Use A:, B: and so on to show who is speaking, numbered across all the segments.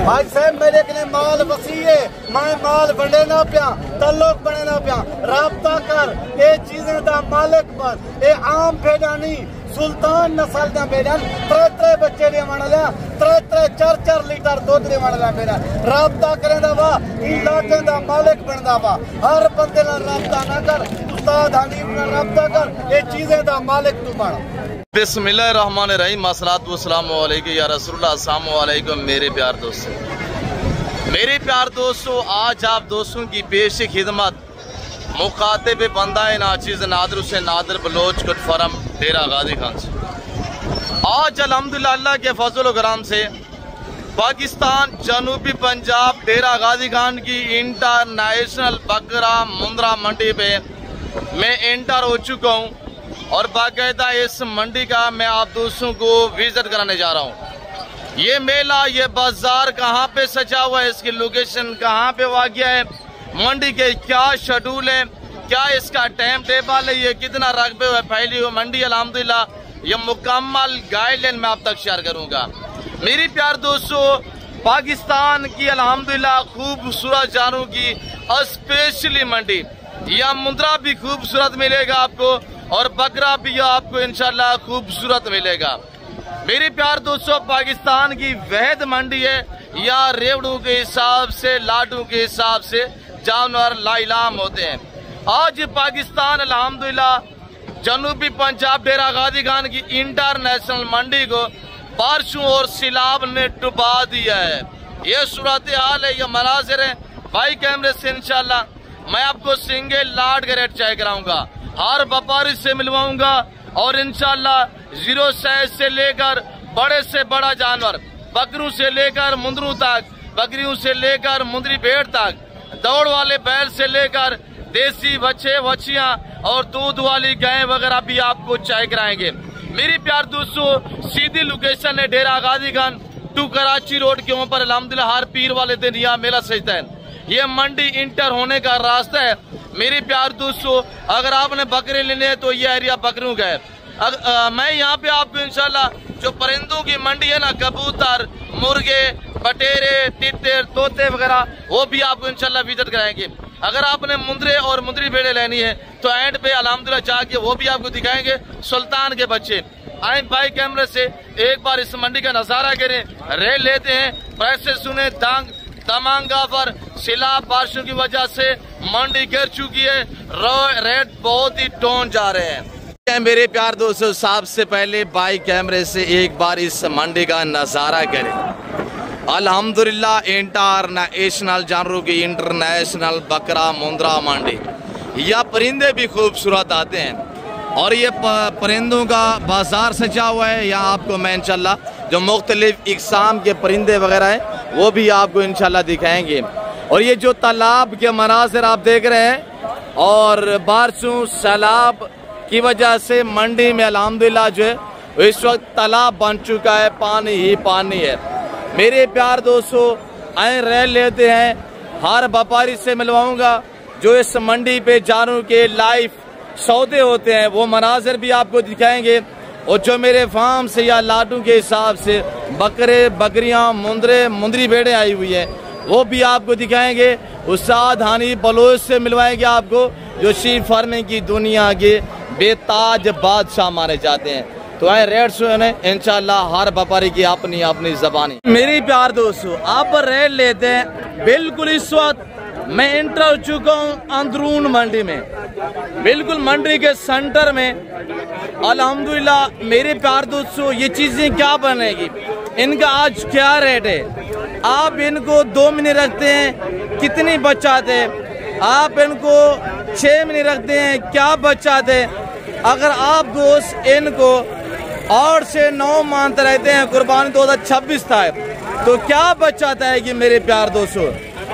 A: आज साहब मेरे के लिए माल वसी है, मैं माल बंडे ना पिया, तल्लुक बने ना पिया, राब्ता कर ये चीजें दा मालिक पर, ये आम भेड़ानी सुल्तान नस्ल दा भेड़ान, त्रे बच्चे दे माना लिया, त्रे 4 लीटर दूध दे माना लिया मेरा, राब्ता करें दा वा, इलाके दा मालिक बनदा वा, हर बंदे ना राब्ता ना कर, उस्ताद हनीफ ना राब्ता कर, ये चीजें दा मालिक तू बन।
B: बिस्मिल्लाहिर्रहमानिर्रहीम, अस्सलातु वस्सलामु अलैका या रसूलल्लाह, अस्सलामु अलैकुम मेरे प्यार दोस्तों। मेरे प्यार दोस्तों, आज आप दोस्तों की पेश खिदमत मुखातिब बंदा नाचीज नादर से नादर बलोच कुट फरम डेरा गाजी खान से। आज अल्हम्दुलिल्लाह अल्लाह के फजल कराम से पाकिस्तान जनूबी पंजाब डेरा गाजी खान की इंटरनेशनल बकरा मुंद्रा मंडी पे मैं एंटर हो चुका हूँ और बाकायदा इस मंडी का मैं आप दोस्तों को विजिट कराने जा रहा हूँ। ये मेला, ये बाजार कहाँ पे सजा हुआ है, इसकी लोकेशन कहाँ पे वाक़या है, मंडी के क्या शेड्यूल है, क्या इसका टाइम टेबल है, ये कितना रकबे हुए फैली हुई मंडी, अल्हम्दुलिल्लाह ये मुकम्मल गाइडलाइन मैं आप तक शेयर करूँगा। मेरी प्यार दोस्तों, पाकिस्तान की अल्हम्दुलिल्लाह खूबसूरत जानवरों की स्पेशली मंडी, यह मुंद्रा भी खूबसूरत मिलेगा आपको और बकरा भी आपको इंशाल्लाह खूबसूरत मिलेगा। मेरे प्यार दोस्तों, पाकिस्तान की वहद मंडी है, या रेवड़ों के हिसाब से, लाडू के हिसाब से जानवर लाइलाम होते हैं। आज पाकिस्तान अल्हम्दुलिल्लाह जनूबी पंजाब डेरा गाजी खान की इंटरनेशनल मंडी को बारिशों और सैलाब ने डुबा दिया है। ये सूरत हाल है, ये मनाजिर है। भाई कैमरे से इंशाल्लाह मैं आपको सिंगल लाट का रेट चेक कराऊंगा, हर व्यापारी से मिलवाऊंगा और इंशाल्लाह जीरो साइज से लेकर बड़े से बड़ा जानवर, बकरों से लेकर मुंदरों तक, बकरियों से लेकर मुंदरी भेड़ तक, दौड़ वाले बैल से लेकर देसी बच्चे बच्चियां और दूध वाली गाय वगैरह भी आपको चेक कराएंगे। मेरी प्यार दोस्तों, सीधी लोकेशन है डेरा गाजी खान टू कराची रोड के ऊपर। अल्हम्दुलिल्लाह हर पीर वाले दिन यहाँ मेला सजता है। ये मंडी इंटर होने का रास्ता है। मेरी प्यार दोस्तों, अगर आपने बकरे लेने हैं तो ये एरिया बकरों का है। मैं यहाँ पे आपको इंशाल्लाह जो परिंदों की मंडी है ना, कबूतर, मुर्गे, बटेरे, तितर, तोते वगैरह, वो भी आपको इंशाल्लाह विजिट कराएंगे। अगर आपने मुंदरे और मुंदरी भेड़े लेनी है तो एंड पे अल्हम्दुलिल्लाह जाके वो भी आपको दिखाएंगे, सुल्तान के बच्चे। आए भाई कैमरे से एक बार इस मंडी का नजारा करें, रेल लेते हैं, पैसे सुने, तमाम गाफर सैलाब बारिशों की वजह से मंडी गिर चुकी है, रेट बहुत ही डाउन जा रहे हैं। मेरे प्यार दोस्तों, सबसे पहले बाई कैमरे से एक बार इस मंडी का नजारा करें। अल्हम्दुलिल्लाह इंटरनेशनल जानवरों की इंटरनेशनल बकरा मुंद्रा मंडी, यह परिंदे भी खूबसूरत आते हैं और ये परिंदों का बाजार सजा हुआ है। यहाँ आपको मैं इंशाल्लाह जो मुख्तलिफ इकसाम के परिंदे वगैरह हैं वो भी आपको इंशाल्लाह दिखाएंगे। और ये जो तालाब के मनाज़िर आप देख रहे हैं और बारिशों सैलाब की वजह से मंडी में अल्हम्दुलिल्लाह जो है इस वक्त तालाब बन चुका है, पानी ही पानी है। मेरे प्यार दोस्तों, आए रेल लेते हैं, हर व्यापारी से मिलवाऊंगा जो इस मंडी पे जानवरों के लाइव सौदे होते हैं, वो मनाजिर भी आपको दिखाएंगे। और जो मेरे फार्म से या लाडू के हिसाब से बकरे, बकरियां, मुंदरे, मुंदरी भेड़े आई हुई है, वो भी आपको दिखाएंगे। उस्ताद हनीफ बलोच से मिलवाएंगे आपको, जो शीप फार्मिंग की दुनिया के बेताज बादशाह माने जाते हैं। तो आए रेट सुने इंशाल्लाह, हर व्यापारी की अपनी अपनी ज़बानी। मेरी प्यार दोस्तों, आप रेट लेते हैं। बिल्कुल इस वक्त मैं एंटर हो चुका हूँ अंदरून मंडी में, बिल्कुल मंडी के सेंटर में। अल्हम्दुलिल्लाह मेरे प्यार दोस्तों, ये चीजें क्या बनेगी, इनका आज क्या रेट है। आप इनको 2 महीने रखते हैं, कितनी बचाते हैं। आप इनको 6 महीने रखते हैं, क्या बचाते हैं। अगर आप दोस्त इनको 8 से 9 मानते रहते हैं, कुर्बानी 2026 था, तो क्या बचाता है कि मेरे प्यार दोस्तों।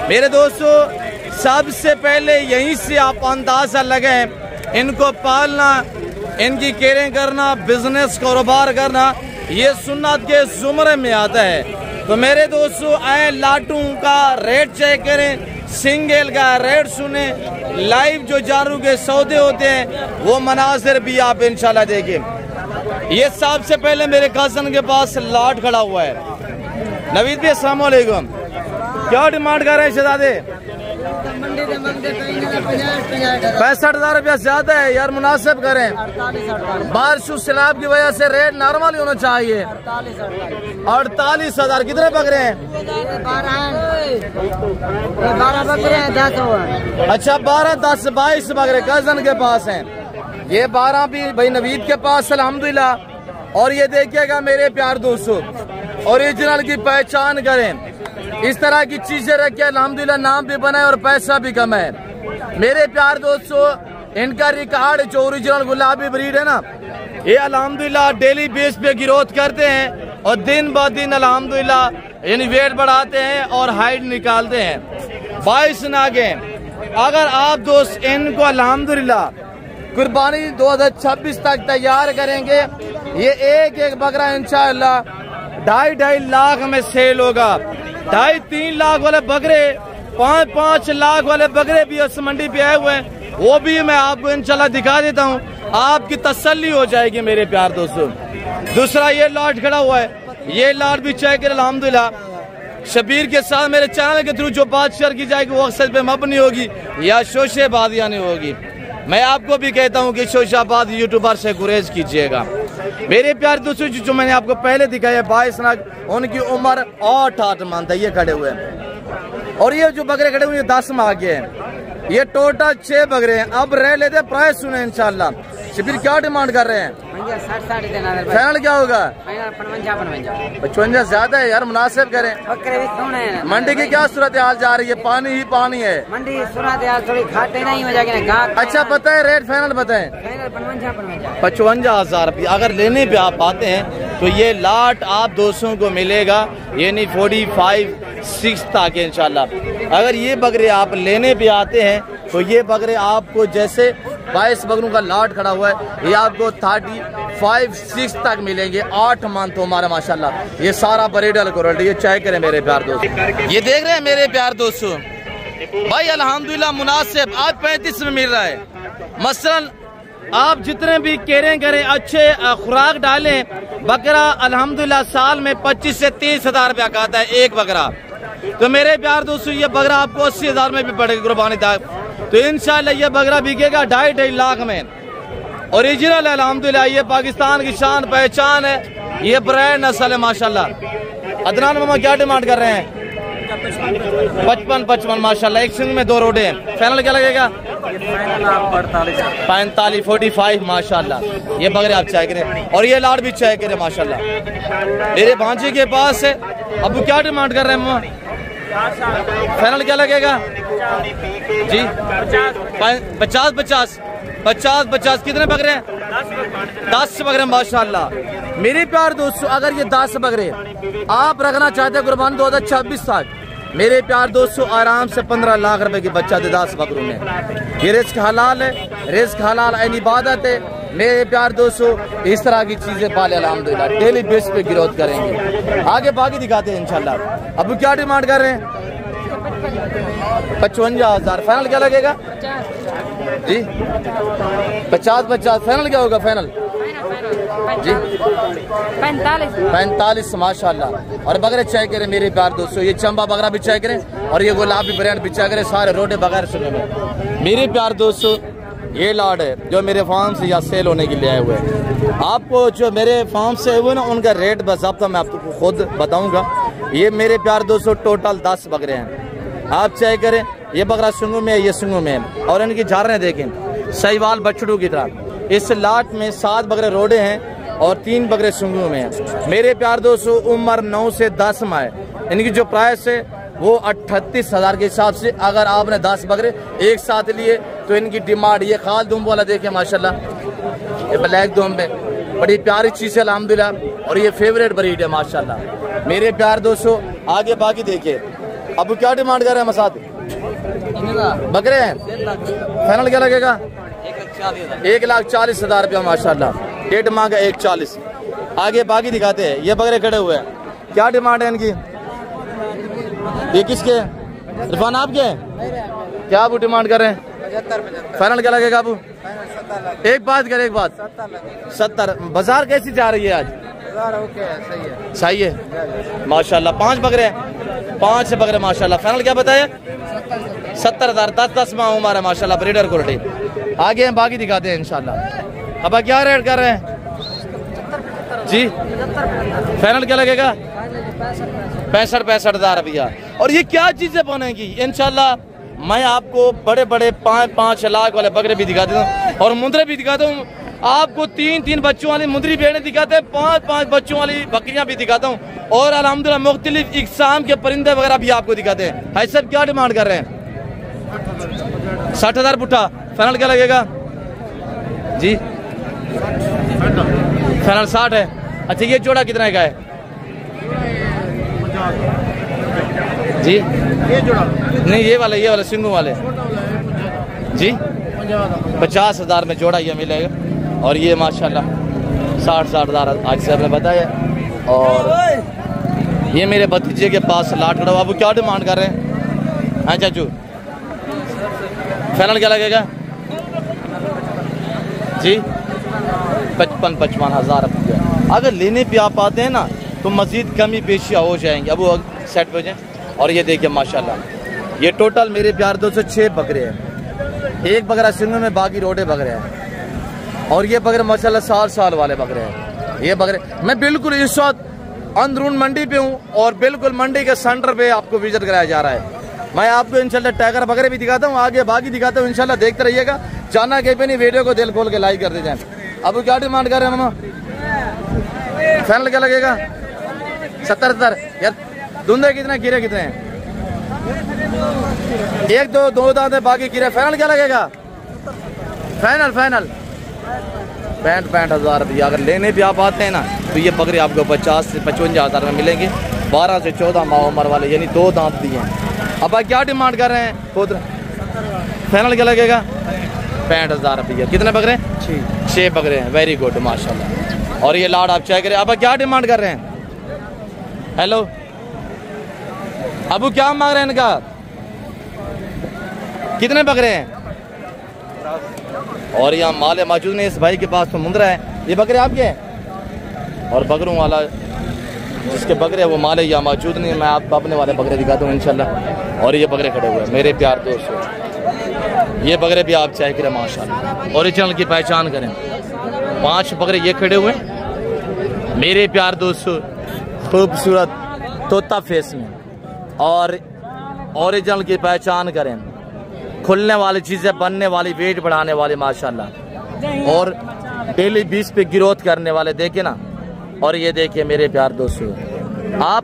B: मेरे दोस्तों, सबसे पहले यहीं से आप अंदाजा लगाएं, इनको पालना, इनकी केयरिंग करना, बिजनेस कारोबार करना, ये सुन्नत के जुमरे में आता है। तो मेरे दोस्तों, आए लाटू का रेट चेक करें, सिंगल का रेट सुने, लाइव जो जानवरों के सौदे होते हैं वो मनाजिर भी आप इंशाल्लाह देखें। ये सबसे पहले मेरे कज़न के पास लाट खड़ा हुआ है। नवीद भाई अस्सलाम वालेकुम। क्या डिमांड कर रहे हैं शहजादे? 65,000 रुपया ज्यादा है यार, मुनासिब करें। 48 सैलाब की वजह से रेट नॉर्मल होना चाहिए। 48,000 कितने बकरे हैं?
C: 12 बकरे हैं, 10 हुआ।
B: अच्छा 12, 10, 22 बकरे कजन के पास हैं। ये 12 भी भाई नवीद के पास अल्हम्दुलिल्लाह। और ये देखिएगा मेरे प्यार दोस्तों, ओरिजिनल की पहचान करें, इस तरह की चीजें रखे अल्हम्दुलिल्लाह, नाम भी बनाए और पैसा भी कमाए। मेरे प्यार दोस्तों इनका रिकॉर्ड जो ओरिजिनल गुलाबी ब्रीड है ना, ये अल्हम्दुलिल्लाह डेली बेस पे ग्रोथ करते हैं और दिन ब दिन अल्हम्दुलिल्लाह यानी वेट बढ़ाते हैं और हाइट निकालते हैं। 22 नागे अगर आप दोस्त इनको अल्हम्दुलिल्लाह कुर्बानी 2026 तक तैयार करेंगे, ये एक एक बकरा इंशाअल्लाह 2.5 लाख में सेल होगा। 2.5-3 लाख वाले बकरे, 5-5 लाख वाले बकरे भी उस मंडी पे आए हुए हैं, वो भी मैं आपको इंशाल्लाह दिखा देता हूँ, आपकी तसल्ली हो जाएगी मेरे प्यार दोस्तों। दूसरा ये लॉट खड़ा हुआ है, ये लॉट भी चेक कर अल्हम्दुलिल्लाह। शबीर के साथ मेरे चैनल के थ्रू जो बात शेयर की जाएगी वो अक्सर पे मबनी होगी या शोशेबाजियां नहीं होगी। मैं आपको भी कहता हूं कि शोशाबाद यूट्यूबर से गुरेज कीजिएगा। मेरे प्यार दोस्तों जो मैंने आपको पहले दिखाया 22 नाग, उनकी उम्र 8 मंथ है, ये खड़े हुए हैं। और ये जो बकरे खड़े हुए हैं 10 माह के हैं, ये टोटल 6 बकरे हैं। अब रह लेते प्राइस सुने इंशाल्लाह। शबीर क्या डिमांड कर रहे हैं?
C: 60 देना।
B: फाइनल क्या होगा? 55 ज्यादा है यार, मुनासिब करें। मंडी की क्या सूरत हाल जा रही है? पानी ही पानी है
C: मंडी। सूरत हाल थोड़ी घाटे नहीं हो जाएगी ना।
B: अच्छा पता है रेट फाइनल बताएं? 55,000 रुपये। अगर लेने पे आप आते हैं तो ये लाट आप दोस्तों को मिलेगा यानी 45-6 तक इंशाल्लाह। अगर ये बकरे आप लेने पे आते हैं तो ये बकरे आपको जैसे 22 बकरों का लाट खड़ा हुआ है, ये आपको 35-6 तक मिलेंगे। 8 मंथ हमारा माशाल्लाह। ये सारा बरीडल क्वालिटी, ये चेक करें मेरे प्यार दोस्त। ये देख रहे हैं मेरे प्यार दोस्तों भाई अल्हम्दुलिल्लाह मुनासिब आज 35 में मिल रहा है। मसलन आप जितने भी केरें करें, अच्छे खुराक डालें, बकरा अल्हम्दुलिल्लाह साल में 25 से 30 हजार रुपया खाता है एक बकरा। तो मेरे प्यार दोस्तों ये बकरा आपको 80,000 में भी पड़ेगा कुर्बानी तक। तो इंशाल्लाह ये बकरा बिकेगा 2.5 लाख में। ओरिजिनल है अल्हम्दुलिल्लाह, ये पाकिस्तान की शान पहचान है, ये ब्रांड नस्ल है माशाल्लाह। अदनान मामा क्या डिमांड कर रहे हैं? 55 माशाल्लाह। एक सिंग में 2 रोडे हैं। फाइनल क्या लगेगा? 45-45 माशाल्लाह। ये बकरे आप चेक करें और ये लाड़ भी चेक करें माशाल्लाह। मेरे भांजे के पास है। अब क्या डिमांड कर रहे हैं मामा? फाइनल क्या लगेगा जी? 50-50 कितने बकरे हैं? 10 बकरे माशाल्लाह। मेरे प्यार दोस्तों अगर ये 10 बकरे आप रखना चाहते हैं कुर्बानी 2026 तक, मेरे प्यार दोस्तों आराम से 15 लाख रुपए की बच्चा दे 10 बकरों में। ये रिस्क हलाल है, रिस्क हलाल ऐन इबादत है। मेरे प्यार दोस्तों इस तरह की चीजें पाले अल्हम्दुलिल्लाह डेली बेस पे ग्रोथ करेंगे। आगे बाकी दिखाते हैं इंशाल्लाह। अब क्या डिमांड कर रहे हैं? 55,000। फाइनल क्या लगेगा जी? 50 फाइनल क्या होगा? फाइनल जी 45 माशाल्लाह। और बकरे चेक करें मेरे प्यार दोस्तों, ये चंबा बकरा भी चेक करें और ये गुलाबी ब्रांड भी चेक करें, सारे रोडे बगैर सुने में। मेरे प्यार दोस्तों ये लाड है जो मेरे फार्म से यहाँ सेल होने के लिए आए हुए हैं। आपको जो मेरे फार्म से हुए ना उनका रेट बज़ाब्ता मैं आपको खुद बताऊंगा। ये मेरे प्यार दोस्तों टोटल 10 बकरे हैं, आप चेक करें। ये बकरा सुंगू में है, ये सुंगू में है और इनकी झारें देखें सहीवाल बछड़ू की तरह। इस लाट में 7 बकरे रोडे हैं और 3 बकरे सुंगू में हैं। मेरे प्यार दोस्तों उम्र 9 से 10 माह है। इनकी जो प्राइस है वो 38,000 के हिसाब से। अगर आपने 10 बकरे एक साथ लिए तो इनकी डिमांड, ये खाल दुम वाला देखे माशाल्लाह, ये ब्लैक दुम में बड़ी प्यारी चीज है अल्हम्दुलिल्लाह और ये फेवरेट ब्रीड है माशाल्लाह। मेरे प्यार दोस्तों आगे बाकी देखिए। अब क्या डिमांड कर रहे हैं मसाद? बकरे हैं। फाइनल क्या लगेगा? 1,40,000 रुपया माशाल्लाह। डेट मांगा 1,40। आगे बाकी दिखाते हैं। ये बकरे खड़े हुए हैं, क्या डिमांड है इनकी? ये किसके? इरफान आपके? क्या आप डिमांड कर रहे हैं? 75। फाइनल क्या लगेगा अबू? एक बात करे, एक बात 70। बाजार कैसी जा रही है आज? सही है माशाल्लाह। 5 बकरे हैं, 5 बकरे माशाल्लाह। फाइनल क्या बताया? 70,000। 10 माह उम्र है माशाल्लाह, ब्रीडर क्वालिटी। आगे हम बाकी दिखाते हैं इंशाल्लाह। अब क्या रेट कर रहे हैं जी? फाइनल क्या लगेगा? 65,000 रुपया। और ये क्या चीजें बनेगी इंशाल्लाह। मैं आपको बड़े बड़े 5-5 लाख वाले बकरे भी दिखाता हूँ और मुंदरे भी दिखाता हूँ आपको। 3-3 बच्चों वाली मुंदरी भेड़ें दिखाते हैं, 5-5 बच्चों वाली बकरियां भी दिखाता हूँ और अल्हम्दुलिल्लाह मुख्तलिफ इकसाम के परिंदे वगैरह भी आपको दिखाते हैं। भाई साहब क्या डिमांड कर रहे हैं? 60,000 पुट्ठा। फाइनल क्या लगेगा जी? फाइनल 60 है। अच्छा ये जोड़ा कितना का है जी? ये जोड़ा नहीं, ये वाला सिंगू वाले जी 50,000 में जोड़ा ये मिलेगा। और ये माशाल्लाह 60,000 आज से आपने बताया। और ये मेरे भतीजे के पास लाट खड़ा। आप क्या डिमांड कर रहे हैं? हाँ चाचू फाइनल क्या लगेगा जी? 55,000 रुपया। अगर लेने पे आप आते हैं ना तो मजीद कमी पेशिया हो जाएंगे। अब वो सेट हो जाए। और ये देखिए माशाल्लाह ये टोटल मेरे प्यार 206 बकरे हैं। एक बकरा सिंगल में, बाकी रोडे बकरे हैं। और ये बकरे माशाल्लाह 60 साल वाले बकरे हैं। ये बकरे मैं बिल्कुल इस वक्त अंदरून मंडी पे हूँ और बिल्कुल मंडी के सेंटर पे आपको विजिट कराया जा रहा है। मैं आपको इंशाल्लाह टाइगर बकरे भी दिखाता हूँ, आगे बाकी दिखाता हूँ इंशाल्लाह। देखते रहिएगा, जाना कहीं पे नहीं, वीडियो को दिल खोल के लाइक कर दीजिए। अब क्या डिमांड कर रहे हैं मामा? फाइनल क्या लगेगा? 70,000। यार धुंधे कितने, गिरे कितने हैं? 1-2 दांत है, बाकी गिरे। फाइनल क्या लगेगा? फाइनल 65,000 रुपया। अगर लेने भी आप आते हैं ना तो ये बकरे आपको 50 से 55,000 में मिलेंगे। 12 से 14 माह उम्र वाले, यानी 2 दांत दिए हैं। अब आप क्या डिमांड कर रहे हैं खुद? फाइनल क्या लगेगा? 65,000 रुपया। कितने बकरे? 6 बकरे हैं। वेरी गुड माशाल्लाह। और ये लाड आप चेक करें। अब क्या डिमांड कर रहे हैं? हेलो अबू क्या मांग रहे हैं इनका? कितने बकरे हैं? और यहाँ माले मौजूद नहीं। इस भाई के पास तो मुंदरा है। ये बकरे आपके हैं? और बकरों वाला जिसके बकरे वो माले यहाँ मौजूद नहीं है। मैं आपको अपने वाले बकरे दिखाता हूँ इंशाल्लाह। और ये बकरे खड़े हुए हैं मेरे प्यार दोस्तों। ये बकरे भी आप चेक करें माशाल्लाह, ओरिजिनल की पहचान करें। 5 बकरे ये खड़े हुए मेरे प्यार दोस्तों, खूबसूरत तोता फेस में। और ओरिजिनल की पहचान करें, खुलने वाली चीजें, बनने वाली, वेट बढ़ाने वाली माशाल्लाह। और डेली 20 पे ग्रोथ करने वाले, देखे ना। और ये देखिए मेरे प्यार दोस्तों, आप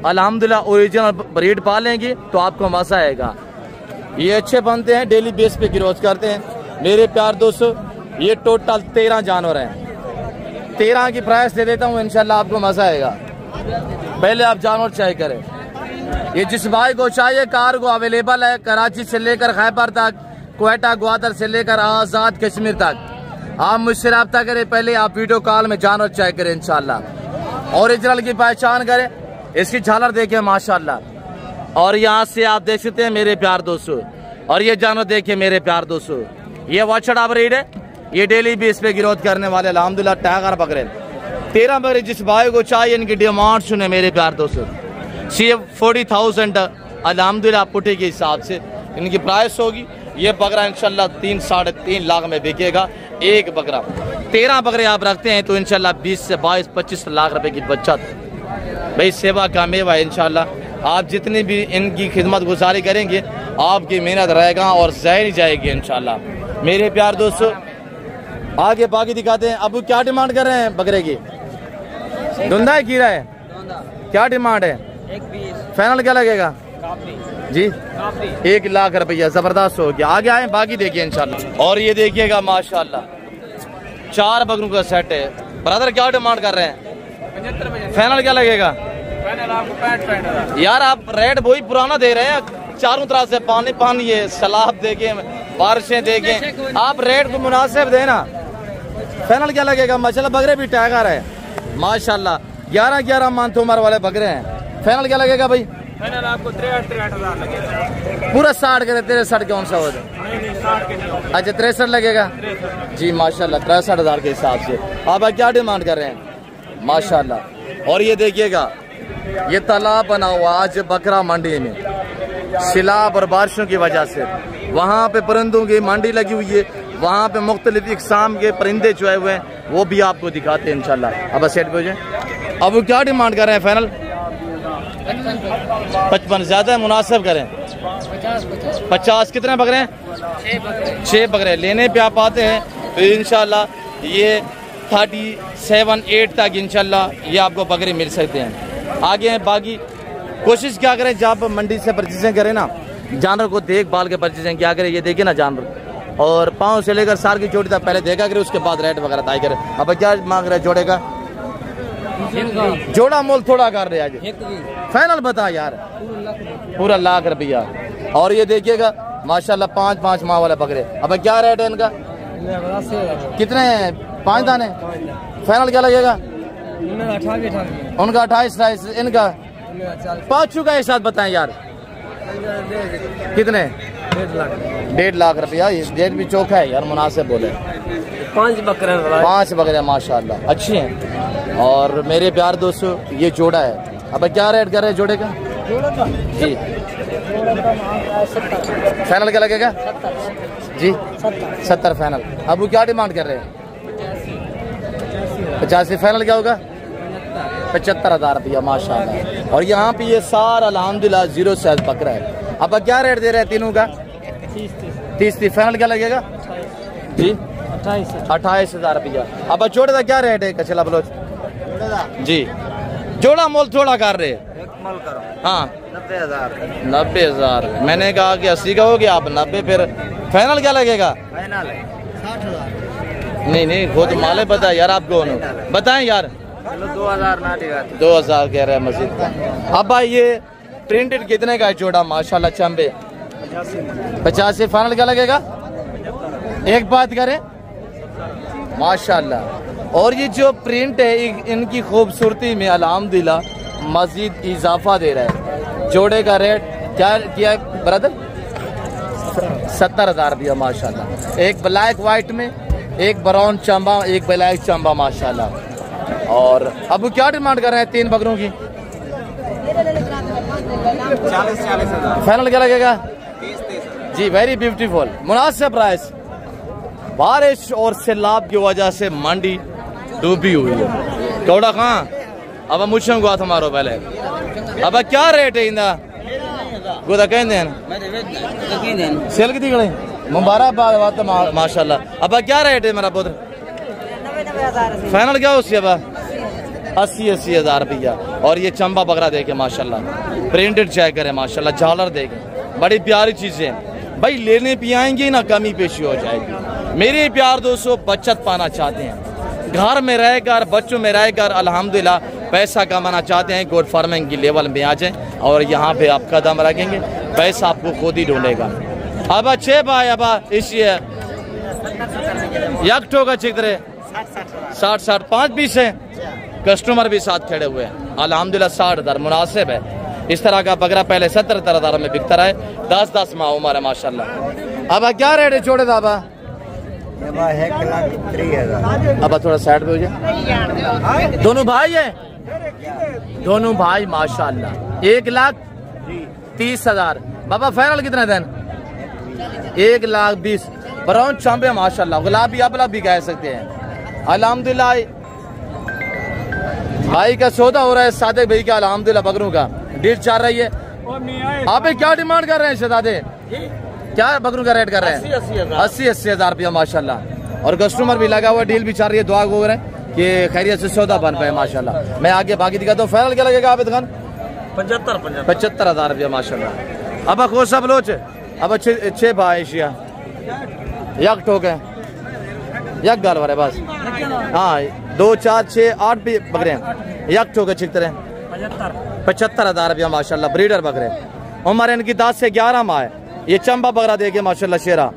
B: अल्हम्दुलिल्लाह ओरिजिनल ब्रीड पालेंगे तो आपको मजा आएगा। ये अच्छे बनते हैं, डेली बेस पे ग्रोथ करते हैं मेरे प्यार दोस्तों। ये टोटल 13 जानवर हैं। 13 की प्राइस दे देता हूँ इंशाल्लाह, आपको मजा आएगा। पहले आप जानवर चेक करें। ये जिस भाई को चाहिए कार्गो अवेलेबल है, कराची से लेकर खैबर तक, क्वेटा ग्वादर से लेकर आजाद कश्मीर तक। आप मुझसे रब्ता करें, पहले आप वीडियो कॉल में जानवर चेक करें इंशाल्लाह। ओरिजिनल की पहचान करें। इसकी झालर देखिए माशाल्लाह। और यहाँ से आप देख सकते हैं मेरे प्यार दोस्तों। और ये जानवर देखिए मेरे प्यार दोस्तों, ये वाचड़ा ब्रीड है। ये डेली बेस पे ग्रोथ करने वाले अल्हम्दुलिल्लाह टाइगर बकरे। 13 बकरे जिस भाई को चाहिए, इनकी डिमांड सुने मेरे प्यार दोस्तों। सिर्फ 40,000 अल्हम्दुलिल्लाह पुट्टे के हिसाब से इनकी प्राइस होगी। ये बकरा इंशाल्लाह 3-3.5 लाख में बिकेगा एक बकरा। 13 बकरे आप रखते हैं तो इंशाल्लाह 20 से 22-25 लाख रुपए की बचत। भाई सेवा का मेवा है इंशाल्लाह। आप जितनी भी इनकी खिदमत गुजारी करेंगे आपकी मेहनत रहेगा और ज़ाहिर नहीं जाएगी इंशाल्लाह मेरे प्यार दोस्तों। आगे बाकी दिखाते हैं। अब क्या डिमांड कर रहे हैं बकरे की? धुंधा है, कीड़ा है? क्या डिमांड है?
C: 120।
B: फाइनल क्या लगेगा जी? 1 लाख रुपया। जबरदस्त हो गया। आगे आए बाकी देखिए इंशाल्लाह। और ये देखिएगा माशाल्लाह 4 बकरों का सेट है। ब्रदर क्या डिमांड कर रहे हैं? 75। फाइनल क्या लगेगा?
D: फाइनल आपको 65,000।
B: यार आप रेट वही पुराना दे रहे हैं। चारों तरफ से पानी पानी है, सैलाब देखें, बारिशें देखें, आप रेट को मुनासिब देना। फाइनल क्या लगेगा? माशाल्लाह बकरे भी टाइगर है माशाल्लाह। 11-11 मंथ उम्र वाले बकरे हैं। फाइनल क्या लगेगा भाई?
D: फाइनल आपको 63,000 लगेगा।
B: पूरा 60 के 63 कौन सा होगा?
D: नहीं 60 के नहीं।
B: अच्छा 63 लगेगा जी माशाल्लाह। 63,000 के हिसाब से। आप क्या डिमांड कर रहे हैं? माशाल्लाह। और ये देखिएगा, ये तालाब बना हुआ आज बकरा मंडी में, सैलाब और बारिशों की वजह से वहाँ पे परिंदों की मंडी लगी हुई है, वहाँ पे मुख्तलिफ इकसाम के परिंदे जो हुए हैं वो भी आपको दिखाते हैं इंशाल्लाह। अब सेट पे हो जाए। अब वो क्या डिमांड कर रहे हैं फाइनल? 55 ज़्यादा है, मुनासिब करें 50। कितने बकरे हैं? 6 बकरे। लेने पे आप आते हैं तो इंशाल्लाह ये 37-8 तक इंशाल्लाह ये आपको बकरे मिल सकते हैं। आगे हैं बाकी, कोशिश क्या करें जब मंडी से परचेजिंग करें ना, जानवर को देखभाल के परचेजिंग क्या करें। ये देखिए ना जानवर, और पाँव से लेकर सार की चोटी तक पहले देखा करें, उसके बाद रेट वगैरह तय करें। अब क्या मांग रहे जोड़े का? जोड़ा मोल थोड़ा कर रहे आज, फाइनल बता यार, पूरा लाख रुपया। और ये देखिएगा माशाल्लाह 5-5 माह वाले बकरे। अब क्या रेट है इनका? कितने? 5 दाने। फाइनल क्या लगेगा? उनका 28, इनका 5 का एक साथ बताएं यार। कितने? 1.5 लाख रुपया। रेट भी चौका है यार, मुनासिब बोले।
C: 5 बकरे
B: माशाल्लाह अच्छी हैं। और मेरे प्यार दोस्तों ये जोड़ा है। अब क्या रेट कर रहे हैं जोड़े का? जी फाइनल क्या लगेगा? जी 70 फाइनल। अब वो क्या डिमांड कर रहे हैं? 85। फाइनल क्या होगा? 75,000 रुपया माशाल्लाह। और यहाँ पे ये सारा अल्हम्दुलिल्लाह 0 से बकरा है। अब क्या रेट दे रहे हैं तीनों का? 30। फाइनल क्या लगेगा? जी 28,000 रुपया। अब जोड़े का क्या रेट है? कचला बलोच जी जोड़ा मोल थोड़ा कर रहे हाँ 90,000। मैंने कहा कि 80 का हो गया, आप 90। फिर फाइनल क्या लगेगा?
C: फाइनल 60,000।
B: नहीं खुद माले पता यार आपको, बताएं यार। 2000 कह रहे हैं मस्जिद का। अब भाई ये प्रिंटेड कितने का है जोड़ा? माशाल्लाह चंबे 85। फाइनल क्या लगेगा? एक बात करें माशाल्लाह। और ये जो प्रिंट है इनकी खूबसूरती में अल्हम्दुलिल्लाह मजीद इजाफा दे रहा है। जोड़े का रेट क्या किया ब्रदर? 70,000 रुपया माशाल्लाह। एक ब्लैक वाइट में, एक ब्राउन चंबा, एक ब्लैक चंबा माशाल्लाह। और अब क्या डिमांड कर रहे हैं 3 बकरों की? 40,000। फाइनल क्या लगेगा? 30। जी वेरी ब्यूटीफुल, मुनासिब प्राइस। बारिश और सैलाब की वजह से मंडी डूबी हुई है। कौड़ा कहाँ? अब मुझे हुआ तुम्हारो पहले। अब क्या रेट है इंदा? गुदा कहते सेल की गई मुबारकबाद बात माशाल्लाह। अब क्या रेट है मेरा पुत्र?
C: 90,000।
B: फाइनल क्या उसकी? अब 80,000 रुपया। और ये चंबा बकरा देखे माशाल्लाह, प्रिंटेड चेक करे माशाल्लाह, झालर देखे, बड़ी प्यारी चीजें। भाई लेने पे आएंगे ना कमी पेशी हो जाएगी। मेरे प्यार दोस्तों बचत पाना चाहते हैं, घर में रहकर बच्चों में रहकर अल्हम्दुलिल्लाह पैसा कमाना चाहते हैं, गोट फार्मिंग की लेवल में आ जाएं और यहाँ पे आप कदम रखेंगे, पैसा आपको खुद ही ढूंढेगा। अब अच्छे भाई अब इसी यकटो का चित्र 60 5 पीस है, कस्टमर भी साथ खड़े हुए हैं अल्हम्दुलिल्लाह। 60,000 मुनासिब है। इस तरह का बकरा पहले 70,000 में बिकता रहा है। 10 माह उम्र है माशाल्लाह। अब क्या रेट है छोड़े था? अब थोड़ा साइड पे हो जाए। दोनों भाई है, दोनों भाई माशाल्लाह। 1,30,000। बाबा फाइनल कितना देन? 1,20,000। ब्राउन चांबे माशाल्लाह, गुलाबी अपला भी कह सकते हैं अल्हम्दुलिल्लाह। भाई का सौदा हो रहा है सादे भाई का अल्हम्दुलिल्लाह। बकरों का डील चल रही है। आप क्या डिमांड कर रहे हैं शहजादे? क्या बकरों का रेट कर रहे हैं? 80,000 रुपया माशाल्लाह। और कस्टमर भी लगा हुआ, डील भी चल रही है। दुआ हो रहे हैं कि खैरियत से सौदा बन पाए माशाल्लाह। मैं आगे बाकी दिखाता हूँ। फाइनल क्या लगेगा आबिद खान? 75,000 रुपया माशाल्लाह। अब खोसा बलोच अब अच्छे भाई एशिया यक ठोक है, यक गाल वाले बस। हाँ 2 4 6 8 भी बकरे हैं। यक ठोक अच्छी तरह 75,000 रुपया माशाल्लाह। ब्रीडर बकरे उम्र इनकी 10 से 11 माह है। ये चंबा बकरा देखे माशाल्लाह शेरा,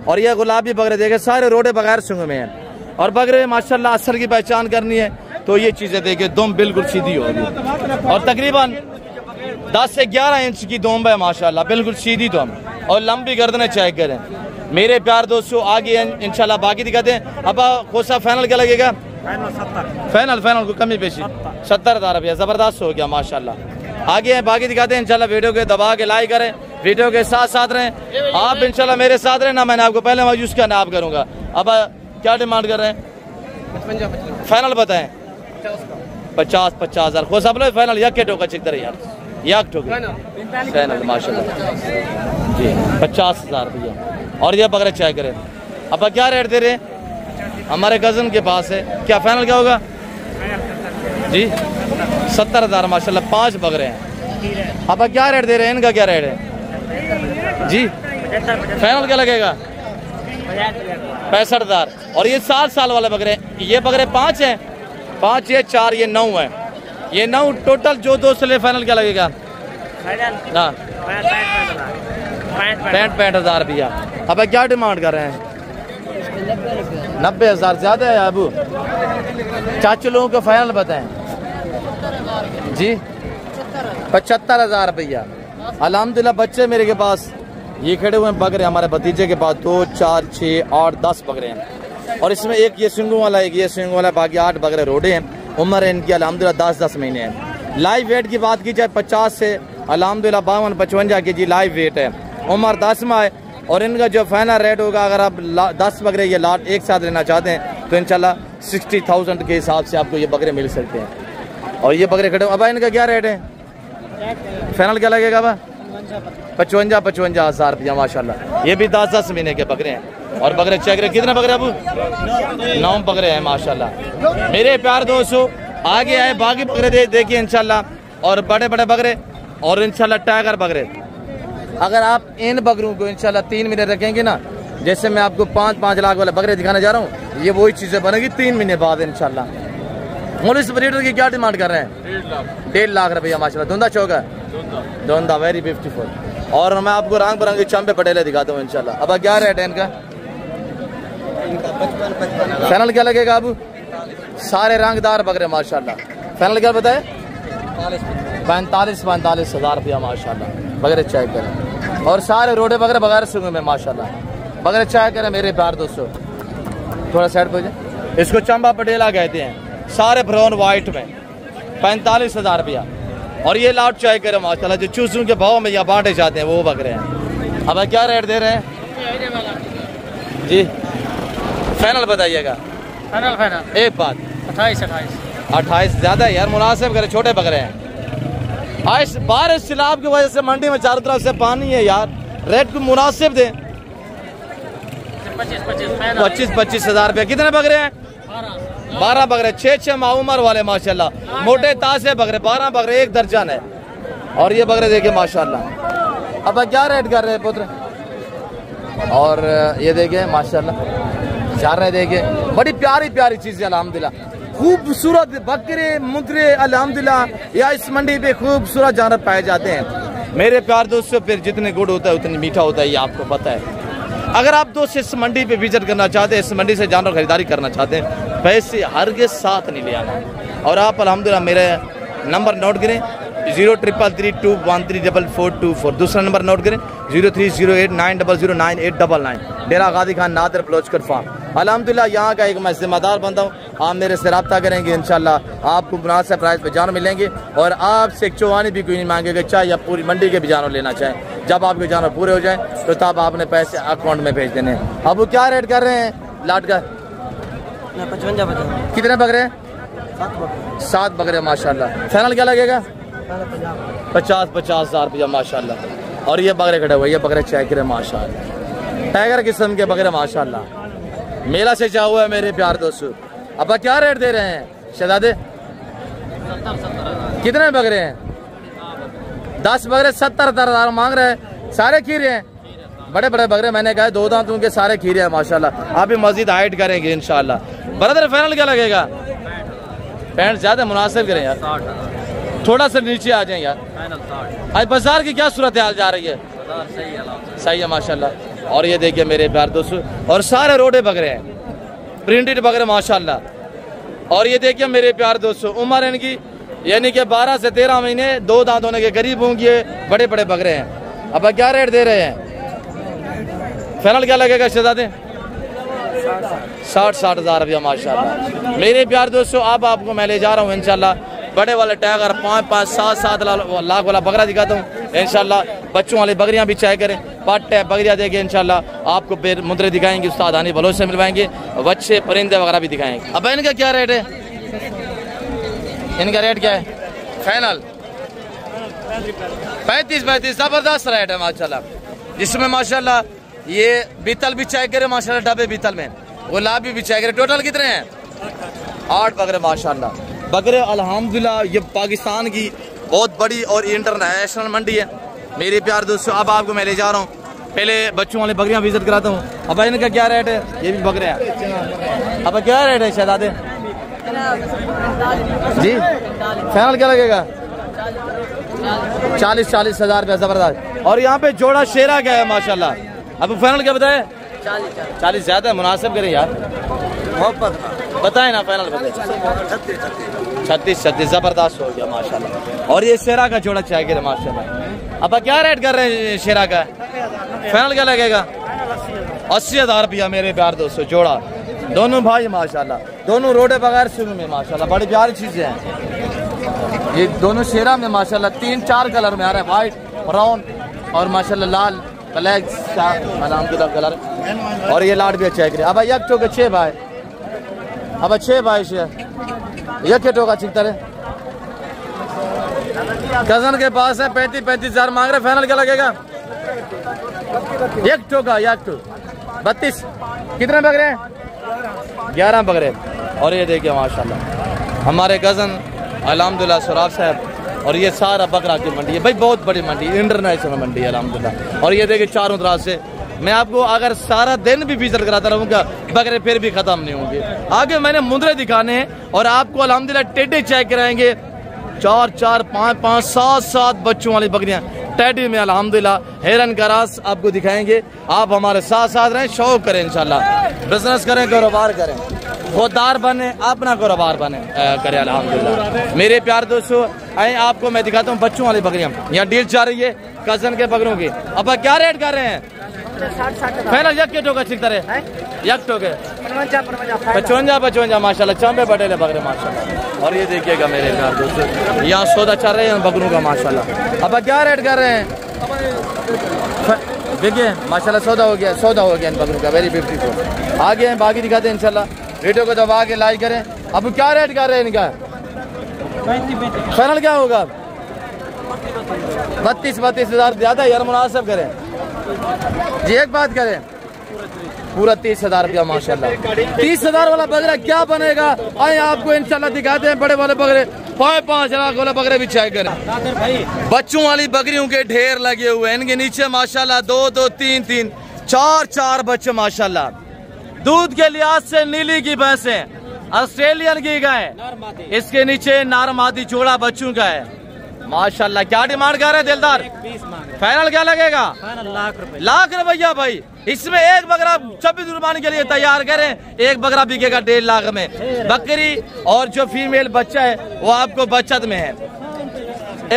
B: और ये गुलाबी बकरे देखे सारे रोडे बगैर सुंग में हैं। और बकरे माशाल्लाह असल की पहचान करनी है तो ये चीजें देखे, दुम बिल्कुल सीधी होगी और तकरीबन 10 से 11 इंच की दुम है माशाल्लाह, बिल्कुल सीधी दुम और लंबी गर्दनें चेक करें। मेरे प्यार दोस्तों आगे इंशाल्लाह बाकी दिखाते हैं। अब खोसा फाइनल क्या लगेगा? फाइनल को कमी पेशी 70,000 रुपया, जबरदस्त हो गया माशाल्लाह। आगे हैं बाकी दिखाते हैं इंशाल्लाह। वीडियो के दबा के लाइक करें, वीडियो के साथ साथ रहें आप इंशाल्लाह, मेरे साथ रहें ना। मैंने आपको पहले मायूस का नाप करूंगा। अब क्या डिमांड कर रहे हैं? फाइनल बताएं 50,000 खुश आप लोग फाइनल यक के टोका चिक तरह यार यक टोका फाइनल माशाल्लाह जी 50,000 रुपया। और ये बकरे चाय करें। अब क्या रेट दे रहे हैं? हमारे कजन के पास है, क्या फाइनल क्या होगा जी? 70,000 माशाल्लाह, 5 बकरे हैं। अब क्या रेट दे रहे हैं? इनका क्या रेट है जी? फाइनल क्या लगेगा? 65,000। और ये 7 साल वाले बकरे, ये बकरे 5 हैं, 5 ये 4 ये 9 है, ये 9 टोटल जो 2 से ले फाइनल क्या लगेगा? 65,000 रुपया। अब क्या डिमांड कर रहे हैं? 90,000 ज्यादा है अबू। चाचू लोगों को फाइनल बताएं जी 75,000 रुपया। अल्हम्दुलिल्लाह बच्चे मेरे के पास ये खड़े हुए हैं बकरे, हमारे भतीजे के पास 2, 4, 6, 8, 10 बकरे हैं। और इसमें एक ये सिंगों वाला, एक ये सिंगों वाला, बाकी 8 बकरे रोडे हैं। उम्र है इनकी अल्हम्दुलिल्लाह 10-10 महीने हैं। लाइव वेट की बात की जाए 50 से अल्हम्दुलिल्लाह 52-55 kg लाइव वेट है। उम्र 10 माह है। और इनका जो फाइनल रेट होगा, अगर आप 10 बकरे ये लाट एक साथ लेना चाहते हैं तो इंशाल्लाह 60,000 के हिसाब से आपको ये बकरे मिल सकते हैं। और ये बकरे खड़े, अब इनका क्या रेट है? फाइनल क्या लगेगा? अब 55,000 रुपया माशाल्लाह। ये भी 10-10 महीने के बकरे हैं। और बकरे चेक रहे कितने बकरे अब? 9 बकरे हैं माशाल्लाह। मेरे प्यार दोस्तों आगे आए बाकी बकरे देखिए इंशाल्लाह। और बड़े बड़े बकरे और इंशाल्लाह टाइगर बकरे। अगर आप इन बकरों को इंशाल्लाह 3 महीने रखेंगे ना, जैसे मैं आपको 5-5 लाख वाले बकरे दिखाने जा रहा हूँ, ये वही चीजें बनेगी 3 महीने बाद इंशाल्लाह। और इस ब्रीडर की क्या डिमांड कर रहे हैं? 1.5 लाख रुपया माशाल्लाह। धुंधा चौका धुंधा वेरी ब्यूटीफुल। और मैं आपको रंग बिरंगे चंपे पटेले दिखाता हूँ इंशाल्लाह। अब क्या रेट है इनका? फाइनल क्या लगेगा? अब सारे रंगदार बकरे माशाल्लाह। फाइनल क्या बताए? 45,000 रुपया माशाल्लाह। बकरे चाय करें। और सारे रोडे बकरे बगैर सुंगे में माशाल्लाह। बकरे चाय करें मेरे प्यार दोस्तों। थोड़ा साइड पे जाए। इसको चंपा पटेला कहते हैं, सारे ब्राउन व्हाइट में 45,000 रुपया। और ये लाट चाय करें माशाल्लाह, जो चूसों के भाव में या बांटे जाते हैं वो बकरे हैं। अब क्या रेट दे रहे हैं जी? फाइनल बताइएगा। फाइनल एक बात 28 ज्यादा है यार, मुनासिब करे, छोटे बकरे हैं। आज बारिश सैलाब की वजह से मंडी में चारों तरफ से पानी है यार, रेट को मुनासिब दे। 25,000 रुपया। कितने बकरे हैं? 12 बकरे, 6-6 माह उम्र वाले माशाल्लाह, मोटे ताजे बकरे, 12 बकरे, 1 दर्जन है। और ये बकरे देखिए माशाल्लाह। अब क्या रेट कर रहे हैं पुत्र? और ये देखिए माशाल्लाह जा रहे, देखिए बड़ी प्यारी प्यारी चीजें अल्हम्दुलिल्लाह, खूबसूरत बकरे मुकरे अल्हम्दुलिल्लाह। या इस मंडी पे खूबसूरत जानवर पाए जाते हैं मेरे प्यार दोस्तों। फिर जितने गुड़ होता है उतनी मीठा होता है, ये आपको पता है। अगर आप दोस्त इस मंडी पे विजिट करना चाहते हैं, इस मंडी से जानवर खरीदारी करना चाहते हैं, पैसे हरगिज़ साथ नहीं ले आना। और आप अल्हम्दुलिल्लाह मेरे नंबर नोट करें 0333213424। दूसरा नंबर नोट करें 030890099899। डेरा गाजी खान नादर बलोचकर फार्म। अल्हम्दुलिल्लाह यहाँ का एक मैं जिम्मेदार बंदा हूँ। आप मेरे से रब्ता करेंगे इंशाल्लाह आपको मुनासिब प्राइस पे जानवर मिलेंगे। और आपसे एक चौवानी भी कोई नहीं मांगेगा, चाहे या पूरी मंडी के भी जानवर लेना चाहें। जब आपके जानवर पूरे हो जाए तो तब आपने पैसे अकाउंट में भेज देने। अब वो क्या रेट कर रहे हैं लाट का? 55। कितने बकरे? 7 बकरे माशाल्लाह। फाइनल क्या लगेगा? 50,000 रुपया माशाल्लाह। और ये बकरे खड़े हुए, ये बकरे चेक करें माशाल्लाह, टाइगर किस्म के बकरे माशाल्लाह। मेला से चाह हुआ है मेरे प्यार दोस्तों। अब क्या रेट दे रहे हैं शहजादे? 70। कितने बकरे हैं? 10 बकरे 70,000 मांग रहे हैं। सारे खीरे हैं, बड़े बड़े बकरे। मैंने कहा 2 दांतों के सारे खीरे हैं माशाल्लाह। आप भी मजीद हाइट करेंगे इंशाल्लाह। ब्रदर फाइनल क्या लगेगा? 65 ज्यादा मुनासिब करें यार, थोड़ा सा नीचे आ जाएं यार। आज बाजार की क्या सूरत हाल जा रही है? सही है माशाल्लाह। और ये देखिए मेरे प्यार दोस्तों, और सारे रोडे बकरे हैं, प्रिंटेड बकरे माशाल्लाह। और ये देखिए मेरे प्यार दोस्तों, उम्र इनकी यानी कि 12 से 13 महीने, 2 दांत होने के करीब होंगे, बड़े बड़े बकरे हैं। अब क्या रेट दे रहे हैं? फाइनल क्या लगेगा शहजादे? 60 हज़ार रुपया माशाल्लाह। मेरे प्यार दोस्तों अब आपको मैं ले जा रहा हूँ इंशाल्लाह बड़े वाले टाइगर 5-5, 7-7 लाख वाला बकरा दिखाता हूँ इंशाल्लाह। बच्चों वाली बकरियाँ भी चाहे करें, पाट बकरियाँ देंगे इंशाल्लाह। आपको फिर मुद्रे दिखाएंगे, उस्ताद आनी भलों से मिलवाएंगे, बच्चे परिंदे वगैरह भी दिखाएंगे। अब इनका क्या रेट है? इनका रेट क्या है फाइनल? 35 जबरदस्त रेट है माशाल्लाह। जिसमें माशाल्लाह ये बीतल भी चाय करे माशाल्लाह, डब्बे बीतल में गुलाबी भी चाय करे। टोटल कितने हैं? 8 बकरे माशाल्लाह। बकरे अल्हम्दुलिल्लाह ये पाकिस्तान की बहुत बड़ी और इंटरनेशनल मंडी है मेरे प्यार दोस्तों। अब आपको मैं ले जा रहा हूँ, पहले बच्चों वाली बकरियाँ विजिट कराता हूँ। अब इनका क्या रेट है? ये भी बकरे हैं। अब क्या रेट है शहजादे जी? फाइनल क्या लगेगा? 40 हज़ार रुपया जबरदस्त। और यहाँ पे जोड़ा शेरा क्या है माशाल्लाह? अब फाइनल क्या बताए? 40 ज्यादा है, मुनासिब करें यार, बताए ना फाइनल बताए। 36 जबरदस्त हो गया माशाल्लाह। और ये शेरा का जोड़ा चाहिए माशाल्लाह। अब क्या रेट कर रहे हैं शेरा का? फाइनल क्या लगेगा? 80 हज़ार रुपया मेरे प्यार दोस्तों जोड़ा। दोनों भाई माशाल्लाह, दोनों रोडे बगैर शुरू में माशाल्लाह, बड़ी प्यारी चीजें हैं। ये दोनों शेरा में माशाल्लाह 3-4 कलर में आ रहा है, वाइट, ब्राउन और माशाल्लाह लाल, ब्लैक अलहमदुलिल्लाह कलर। और ये लाट भी अच्छा है। अब एक टोके 6 भाई, अब 6 भाई से एक टोका चिकता है। कजन के पास है 35 हज़ार मांग रहे। फाइनल क्या लगेगा? एक टोका 32। कितने बकरे हैं? 11 बकरे। और ये देखिए माशाल्लाह हमारे कजन अल्हम्दुलिल्लाह सराफ साहब। और ये सारा बकरा की मंडी है भाई, बहुत बड़ी मंडी, इंटरनेशनल मंडी है अल्हम्दुलिल्लाह। और ये देखिए चारों तरफ से मैं आपको अगर सारा दिन भी विजिट कराता रहूँगा बकरे फिर भी खत्म नहीं होंगे। आगे मैंने मुद्रे दिखाने हैं और आपको अल्हम्दुलिल्लाह टेढ़े चेक कराएंगे। 4-4, 5-5, 7-7 बच्चों वाली बकरियां टेढ़ी में अल्हम्दुलिल्लाह। हेरन का रास आपको दिखाएंगे। आप हमारे साथ साथ रहें, शौक करें इंशाल्लाह, बिजनेस करें, कारोबार करें, खुददार बने, अपना कारोबार बने करें अल्हम्दुलिल्लाह। मेरे प्यार दोस्तों आए आपको मैं दिखाता हूँ बच्चों वाली बकरियां। यहाँ डील जा रही है कजन के बकरों की। अब क्या रेट कर रहे हैं? 60 एक के टोका चिकता रहे, एक टोके 55 माशाल्लाह। चंबे बटेले बकरे माशाल्लाह। और ये देखिएगा मेरे प्यार दोस्तों यहाँ सौदा चल रहे हैं बकरों का माशाल्लाह। अब क्या रेट कर रहे हैं? देखिए माशाल्लाह सौदा हो गया इन बकरों का, वेरी ब्यूटीफुल। आगे हैं बाकी दिखाते हैं इंशाल्लाह। वीडियो को दबा के लाइक करें। अब क्या रेट कर रहे हैं इनका? फाइनल क्या होगा? 32 हज़ार ज्यादा यार, मुनासिब करें जी। एक बात करें, पूरा 30 हज़ार रुपया माशाल्लाह। 30 हज़ार वाला बकरा क्या बनेगा? आए आपको इंशाल्लाह दिखाते हैं बड़े वाले बकरे। 5-5 लाख वाले बकरे भी चेक करें। बच्चों वाली बकरियों के ढेर लगे हुए हैं। इनके नीचे माशाल्लाह 2-2, 3-3, 4-4 बच्चे माशाल्लाह। दूध के लिहाज से नीली की भैंसें, ऑस्ट्रेलियन की गाय, इसके नीचे नारमादी जोड़ा बच्चों का है माशाल्लाह। क्या डिमांड कर रहे हैं दिलदार? फाइनल क्या लगेगा? लाख रुपया भाई। इसमें एक बकरा 26 कुर्बानी के लिए तैयार करें, एक बकरा बिकेगा 1.5 लाख में। बकरी और जो फीमेल बच्चा है वो आपको बचत में है।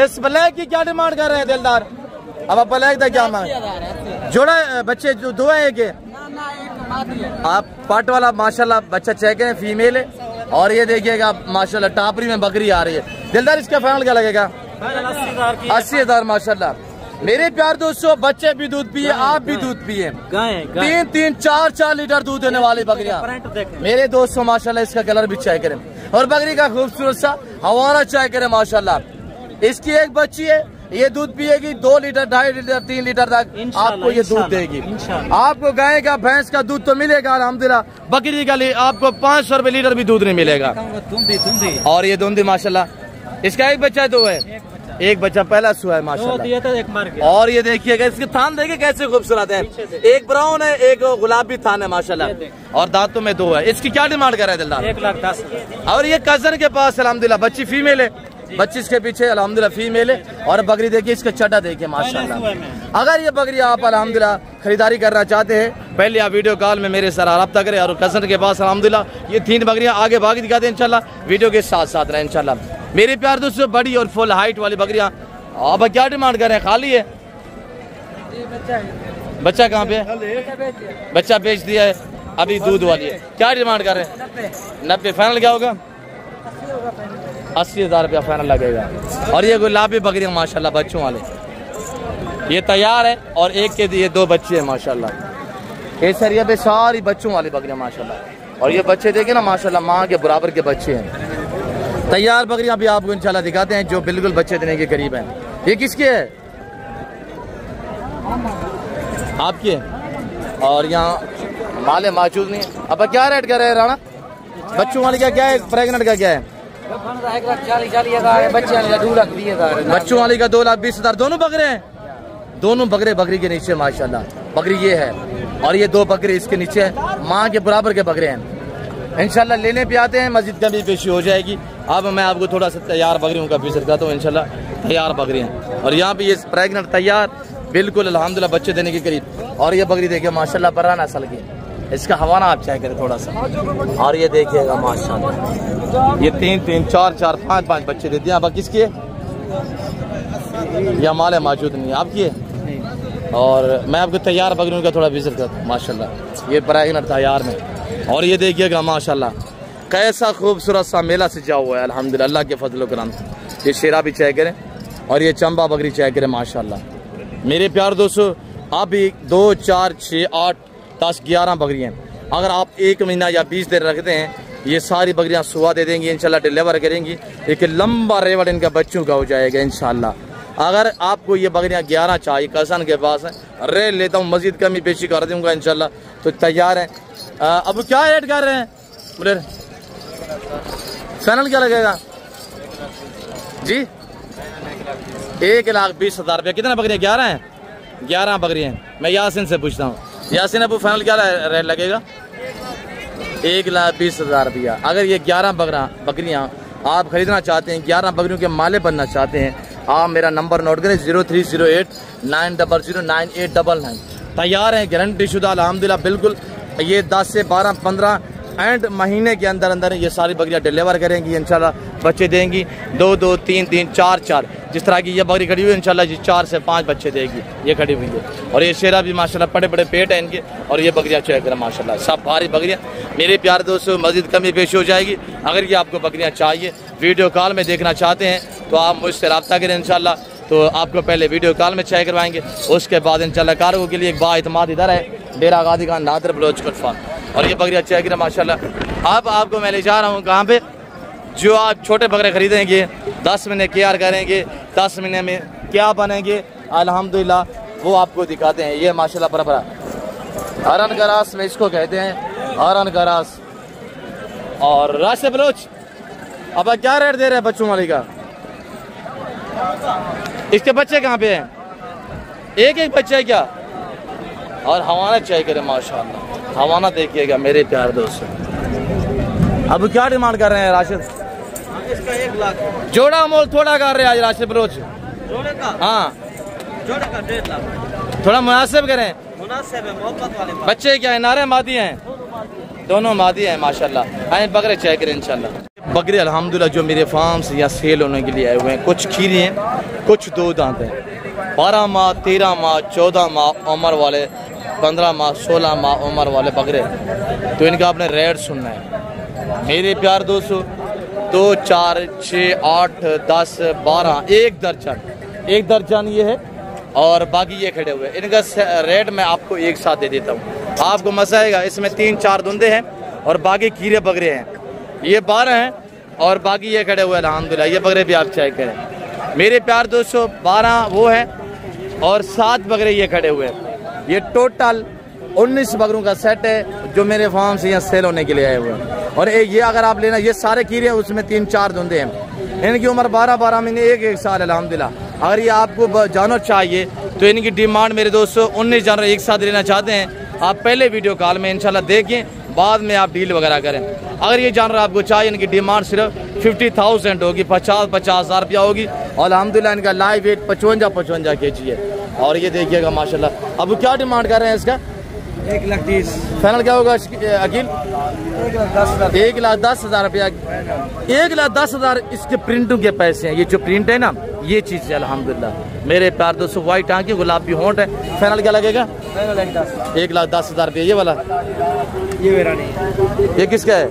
B: इस ब्लैक की क्या डिमांड कर रहे हैं दिलदार? अब ब्लैक का क्या मांग? जोड़ा बच्चे जो 2 है एक आप पाट वाला माशाल्लाह बच्चा चेक करें, फीमेल है। और ये देखिएगा माशाल्लाह टापरी में बकरी आ रही है दिलदार। इसका फाइनल क्या लगेगा? 80 हज़ार माशाल्लाह। मेरे प्यार दोस्तों बच्चे भी दूध पिए, आप भी दूध पिए। 3-3, 4-4 लीटर दूध देने वाली बकरियां मेरे दोस्तों माशाल्लाह। इसका कलर भी चेक करें और बकरी का खूबसूरत सा हवाला चेक करें माशाल्लाह। इसकी एक बच्ची है, ये दूध पिएगी 2 लीटर, 2.5 लीटर, 3 लीटर तक आपको ये दूध देगी। आपको गाय का भैंस का दूध तो मिलेगा अल्हम्दुलिल्लाह, बकरी का आपको 500 रुपए लीटर भी दूध नहीं मिलेगा। और ये दूधी माशाल्लाह। इसका एक बच्चा 2 है, एक बच्चा पहला सुआ है माशाल्लाह। और ये देखिएगा इसके थान देखिए कैसे खूबसूरत है। एक ब्राउन है, एक गुलाबी थान है माशाल्लाह। और दांतों में 2 है। इसकी क्या डिमांड कर रहा है दिलदार?
D: 1,10,000।
B: और ये कजन के पास अल्हम्दुलिल्लाह बच्ची फीमेल है, 25 के पीछे अल्हम्दुलिल्लाह फीमेल है। और बकरी देखिए इसका चड्डा देखिए माशाल्लाह। अगर ये बकरी आप अल्हम्दुलिल्लाह खरीदारी करना चाहते हैं पहले आप वीडियो कॉल में मेरे साथ रब्ता करें। और कजन के पास अल्हम्दुलिल्लाह ये 3 बकरियां आगे बाकी दिखाते हैं इंशाल्लाह। वीडियो के साथ साथ रहे इंशाल्लाह। मेरे प्यार दोस्तों बड़ी और फुल हाइट वाली बकरियां अब क्या डिमांड कर रहे हैं? खाली है बच्चा कहाँ पे है? बच्चा बेच दिया है। अभी दूध वाली है। क्या डिमांड कर रहे हैं? 90। फाइनल क्या होगा? 80,000 रुपया फाइनल लगेगा। और ये गुलाबी बकरियाँ माशाल्लाह बच्चों वाले, ये तैयार है और एक के ये 2 बच्चे हैं माशाल्लाह। केसरिया पे सारी बच्चों वाली बकरियाँ माशाल्लाह। और ये बच्चे देखे ना माशाल्लाह, माँ के बराबर के बच्चे हैं। तैयार बकरियाँ भी आपको इंशाल्लाह दिखाते हैं जो बिल्कुल बच्चे देने के करीब हैं। ये किसके है? आपकी है। और यहाँ माले मौजूद नहीं है। अब क्या रेट कर रहे हैं राणा? बच्चों वाली का क्या है? प्रेगनेंट का क्या है? बच्चों वाली का 2,20,000। दोनों बकरे हैं, दोनों बकरे बकरी के नीचे माशाल्लाह। बकरी ये है और ये 2 बकरे इसके नीचे है, माँ के बराबर के बकरे हैं। इंशाल्लाह लेने पे आते हैं, मस्जिद का भी पेशी हो जाएगी। अब मैं आपको थोड़ा सा तैयार बकरियों का पीस दिखाता हूँ इंशाल्लाह। तैयार बकरियाँ और यहाँ पे ये प्रेगनेंट तैयार बिल्कुल अल्हम्दुलिल्लाह बच्चे देने के करीब। और ये बकरी देखिए माशाल्लाह बड़ा नस्ल की, इसका हवाना आप चेक करें थोड़ा सा। और ये देखिएगा माशाल्लाह, ये 3-3, 4-4, 5-5 बच्चे देती हैं। अब किसकी है? यह माल है मौजूद नहीं है, आपकी है। और मैं आपको तैयार बकरियों का थोड़ा विजिट करता हूँ माशाल्लाह। ये प्रेगनेंट तैयार में। और ये देखिएगा माशाल्लाह कैसा खूबसूरत सा मेला सजा हुआ है अल्हम्दुलिल्लाह अल्लाह के फजल करम। ये शेरा भी चेक करें और ये चंबा बकरी चेक करें माशाल्लाह। मेरे प्यार दोस्तों, आप भी 2, 4, 6, 8, 10, 11 बकरियाँ, अगर आप 1 महीना या 20 दिन रखते हैं, ये सारी बकरियाँ सुबह दे देंगी इंशाल्लाह, डिलीवर करेंगी। एक लंबा रेवड़ इनका बच्चों का हो जाएगा इंशाल्लाह। अगर आपको ये बकरियाँ 11 चाहिए, कसन के पास है, रे लेता हूँ, मजीद कमी पेशी कर दूंगा इंशाल्लाह। तो तैयार है। अब क्या रेट कर रहे हैं? बोले फाइनल क्या लगेगा जी? 1,20,000 रुपया। कितना बकरियाँ? 11 हैं। 11 बकरियाँ हैं। मैं यासिन से पूछता हूँ, यासिन अबू फाइनल क्या रेट लगेगा? 1,20,000 रुपया। अगर ये 11 बकरियाँ आप खरीदना चाहते हैं, 11 बकरियों के माले बनना चाहते हैं, आप मेरा नंबर नोट करें 0308-900-9899। तैयार हैं, गारंटी शुदा अल्हम्दुलिल्लाह बिल्कुल। ये 10 से 12, 15 एंड महीने के अंदर अंदर ये सारी बकरियाँ डिलीवर करेंगी इंशाल्लाह, बच्चे देंगी। 2-2, 3-3, 4-4, जिस तरह की ये बकरी खड़ी हुई है इंशाल्लाह जी 4 से 5 बच्चे देगी ये खड़ी हुई है। और ये शेरा भी माशाल्लाह बड़े बड़े पेट है इनके। और ये बकरियाँ चेक करें माशाल्लाह, सब भारी बकरियाँ। मेरे प्यार दोस्तों, मज़ीद कमी पेश हो जाएगी। अगर ये आपको बकरियाँ चाहिए, वीडियो कॉल में देखना चाहते हैं तो आप मुझसे रब्ता करें इंशाल्लाह। तो आपको पहले वीडियो कॉल में चेक करवाएंगे, उसके बाद इंशाल्लाह कार्गो के लिए एक बाइतमाद इधर है, डेरा गादी खान नादर बलोचगढ़ फार्म। और ये बकरियाँ चेक करें माशाल्लाह। अब आपको मैं ले जा रहा हूँ कहाँ पे? जो आप छोटे बकरे खरीदेंगे, 10 महीने केयर करेंगे, 10 महीने में क्या बनेंगे अल्हम्दुलिल्लाह, वो आपको दिखाते हैं। ये माशाल्लाह बराबर हरन गरास में इसको कहते हैं, हरन गरास। और रास्ते बलोच अब क्या रेट दे रहे हैं बच्चों वाली का? इसके बच्चे कहाँ पे हैं? एक बच्चा है क्या? और हवाना चेक करें माशाल्लाह, हवाना देखिएगा मेरे प्यार दोस्तों। अब क्या डिमांड कर रहे हैं राशिद?
C: इसका 1 लाख।
B: जोड़ा मोल थोड़ा कर रहे हैं आज राशिद बलोच।
C: जोड़े का?
B: हाँ,
C: जोड़े का 1.5 लाख।
B: थोड़ा मुनासिब करें।
C: मुनासिब है, मोहब्बत वाले।
B: बच्चे क्या है? नारे मादी हैं, दोनों मादी हैं माशाल्लाह। आए बकरे चेक करें इंशाल्लाह। बकरे अल्हम्दुलिल्लाह जो मेरे फार्म से यहाँ सेल होने के लिए आए हुए हैं, कुछ खीरे हैं, कुछ 2 दांत हैं। 12 माह, 13 माह, 14 माह उम्र वाले, 15 माह, 16 माह उम्र वाले बकरे। तो इनका आपने रेट सुनना है मेरे प्यार दोस्तों। 2, 4, 6, 8, 10, 12, 1 दर्जन ये है। और बाकी ये खड़े हुए, इनका रेट मैं आपको एक साथ दे देता हूँ, आपको मजा आएगा। इसमें 3-4 धुंधे हैं और बाकी कीड़े बकरे हैं। ये 12 हैं और बाकी ये खड़े हुए अल्हम्दुलिल्लाह। ये बकरे भी आप चेक करें मेरे प्यार दोस्तों। 12 वो है और 7 बकरे ये खड़े हुए हैं। ये टोटल 19 बकरों का सेट है जो मेरे फार्म से यहाँ सेल होने के लिए आए हुए हैं। और ये अगर आप लेना, ये सारे कीड़े हैं, उसमें 3-4 धुंधे हैं। इनकी उम्र 12-12 महीने, 1-1 साल अल्हम्दुलिल्लाह। अगर ये आपको जानवर चाहिए तो इनकी डिमांड मेरे दोस्तों 19 जानवर एक साथ लेना चाहते हैं, आप पहले वीडियो कॉल में इंशाल्लाह देखें, बाद में आप डील वगैरह करें। अगर ये जानवर आपको चाहिए, इनकी डिमांड सिर्फ 50,000 होगी, 50,000 रुपया होगी। और अल्हम्दुलिल्लाह इनका लाइव वेट 55 kg है। और ये देखिएगा माशाल्लाह। अब क्या डिमांड कर रहे हैं इसका?
C: 1,30,000
B: फाइनल क्या होगा अकील?
C: 1,10,000
B: 1,10,000 रुपया। 1,10,000 इसके प्रिंटों के पैसे हैं। ये जो प्रिंट है ना, ये चीज़ है अल्हम्दुलिल्लाह। मेरे प्यार दोस्तों, वाइट आंखें, गुलाबी होंठ है। फाइनल क्या लगेगा? 1,10,000 रुपया। ये वाला,
C: ये मेरा नहीं,
B: ये किसका है?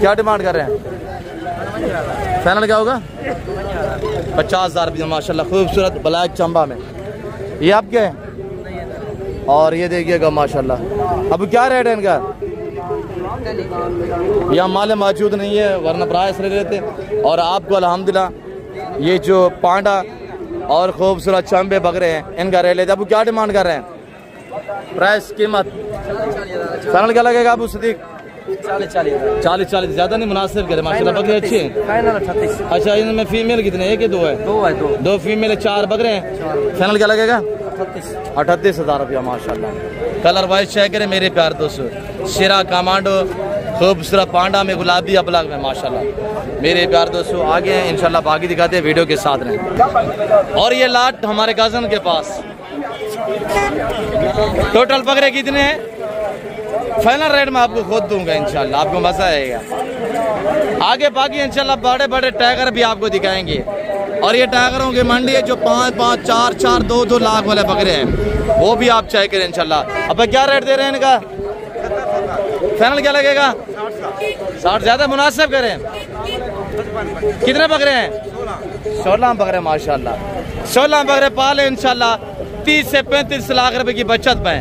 B: क्या डिमांड कर रहे हैं? फाइनल क्या होगा? 50,000 रुपया माशाल्लाह। खूबसूरत ब्लैक चंबा में। ये आप क्या है? और ये देखिएगा माशाल्लाह। अब क्या रेट है इनका? यहाँ माल मौजूद नहीं है, वरना प्राइस ले लेते। और आपको अल्हम्दुलिल्लाह ये जो पांडा और खूबसूरत चंबे बकरे हैं, इनका रेट लेते। अब क्या डिमांड कर रहे हैं? प्राइस, कीमत फाइनल क्या लगेगा अबू सदीक? 40 ज़्यादा नहीं, मुनासिब करे माशाल्लाह। बकरे अच्छे हैं।
C: फाइनल 38।
B: अच्छा, इनमें फीमेल कितने? एक ही दो है? दो फीमेल, 4 बकरे हैं। फाइनल क्या लगेगा? 38,000 रुपया माशाल्लाह। कलर वाइज चेक करें मेरे प्यार दोस्तों। शेरा कमांडो, खूबसूरत पांडा में, गुलाबी अबलग में माशाल्लाह। मेरे प्यार दोस्तों आगे हैं, इंशाल्लाह बाकी दिखाते हैं, वीडियो के साथ रहें। और ये लाट हमारे कज़न के पास। टोटल बकरे कितने हैं? फाइनल रेट में आपको खुद दूंगा इंशाल्लाह, आपको मजा आएगा। आगे बाकी इंशाल्लाह बड़े बड़े टाइगर भी आपको दिखाएंगे। और ये टाइगरों की मंडी है जो 5-5, 4-4, 2-2 लाख वाले बकरे हैं, वो भी आप चेक करें इंशाल्लाह। अब क्या रेट दे रहे हैं इनका? फाइनल क्या लगेगा? 60 ज़्यादा मुनासिब करें। कितने बकरे हैं? 16 बकरे माशाल्लाह। 16 बकरे पाले इंशाल्लाह 30 से 35 लाख रुपए की बचत में।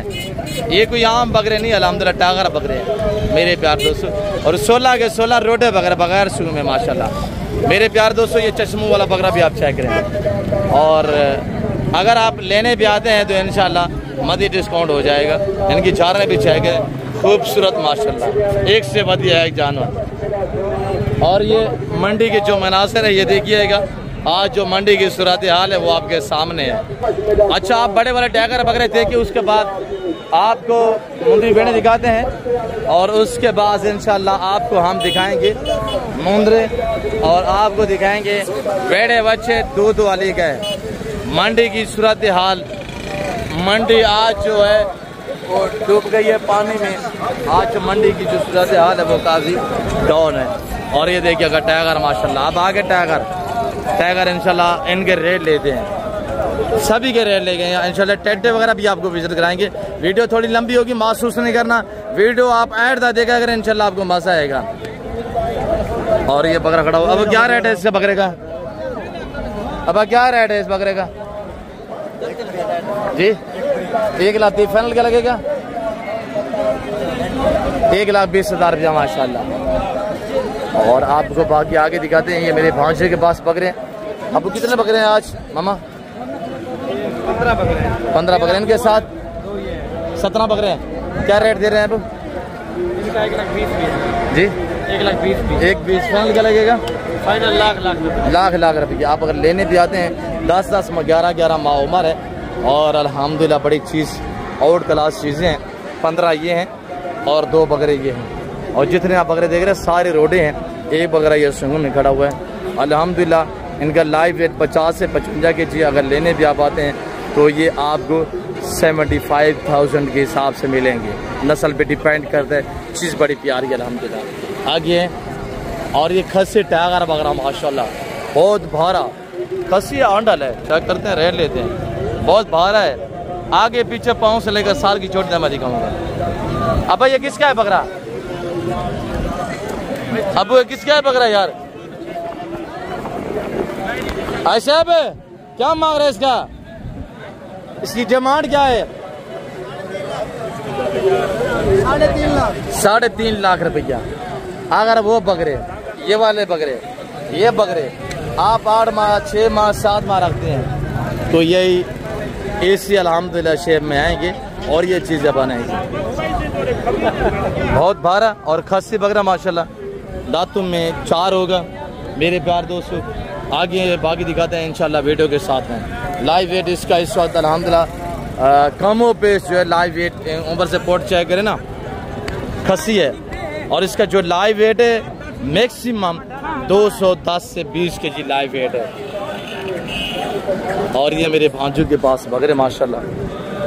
B: ये कोई आम बकरे नहीं, अल्हम्दुलिल्लाह टाइगर बकरे हैं मेरे प्यार दोस्तों। और 16 के 16 रोडे बकरे बगैर शुरू में माशाल्लाह। मेरे प्यार दोस्तों ये चश्मों वाला बकरा भी आप चेक करें। और अगर आप लेने भी आते हैं तो इंशाल्लाह मज़ीद डिस्काउंट हो जाएगा। इनकी चारें भी चेक करें, खूबसूरत माशाल्लाह, एक से बढ़िया एक जानवर। और ये मंडी के जो मनासिर है ये देखिएगा। आज जो मंडी की सूरत हाल है वो आपके सामने है। अच्छा, आप बड़े बड़े टाइगर बकरे देखिए, उसके बाद आपको मुंदरी भेड़ें दिखाते हैं। और उसके बाद इंशाल्लाह आपको हम दिखाएंगे मुंदरे, और आपको दिखाएंगे भेड़े बच्चे दूध वाली का है। मंडी की सूरत हाल, मंडी आज जो है वो डूब गई है पानी में। आज जो मंडी की जो सूरत हाल है वो काफ़ी डाउन है। और ये देखिएगा टाइगर माशाल्लाह। अब आगे टाइगर इंशाल्लाह इनके रेट लेते हैं, सभी के रेट ले गए हैं इंशाल्लाह। टेड्डे वगैरह भी आपको विजिट कराएंगे। वीडियो थोड़ी लंबी होगी, महसूस नहीं करना, वीडियो आप ऐड दा देखा अगर इंशाल्लाह आपको मजा आएगा। और ये बकरा खड़ा हुआ। अब क्या रेट है इसके बकरे का? अब क्या रेट है इस बकरे का जी? 1,30,000। फाइनल क्या लगेगा? 1,20,000 रुपया माशाल्लाह। और आपको बाकी आगे दिखाते हैं। ये मेरे भांजे के पास बकरे। अब कितने बकरे हैं आज मामा?
D: 15 बकरे हैं।
B: 15 बकरे। इनके साथ 17 बकरे हैं। क्या रेट दे रहे हैं अब?
D: इनका 1,20,000 भी है
B: जी।
D: 1,20,000।
B: 1,20,000। फाइनल क्या लगेगा?
D: फाइनल लाख
B: रुपये। आप अगर लेने भी आते हैं 10-10, 11-11 माह उम्र है। और अल्हम्दुलिल्लाह बड़ी चीज़, आउट क्लास चीज़ें हैं। 15 ये हैं और 2 बकरे ये हैं। और जितने आप बकरे देख रहे हैं सारे रोडे हैं। एक बकरा ये सुंगू में खड़ा हुआ है। अल्हम्दुलिल्लाह इनका लाइव वेट 50 से 55 kg। अगर लेने भी आप आते हैं तो ये आपको 75,000 के हिसाब से मिलेंगे। नस्ल पे डिपेंड करता है, चीज़ बड़ी प्यारी है अल्हम्दुलिल्लाह। आगे है और ये खस्सी टाइगर बकरा माशाल्लाह बहुत भारा खस्सी आंडल है। चेक करते हैं, रेट लेते हैं, बहुत भारा है। आगे पीछे पाँव से लेकर साल की चोट मैं दिखाऊंगा। अब ये किसका है बकरा? अब किसका है बकरा यार? ऐसा क्या मांग रहे हैं इसका? इसकी डिमांड क्या है? 3.5 लाख रुपया। अगर वो बकरे, ये वाले बकरे, ये बकरे आप 8 माह 6 माह 7 माह रखते हैं तो यही एसी अल्हम्दुलिल्लाह शेप में आएंगे और ये चीज़ें बनाएंगे। बहुत भारा और खस्सी बकरा माशाल्लाह दांतों में 4 होगा। मेरे प्यार दोस्तों आगे बाकी दिखाते हैं इंशाल्लाह वीडियो के साथ में। लाइव वेट इसका इस वक्त अल्हम्दुलिल्लाह कमो पेश जो है लाइव वेट ऊपर से पोर्ट चेक करें ना, खस्सी है। और इसका जो लाइव वेट है मैक्सिमम 210 से 20 kg लाइव वेट है। और ये मेरे भांजू के पास बकरे माशाल्लाह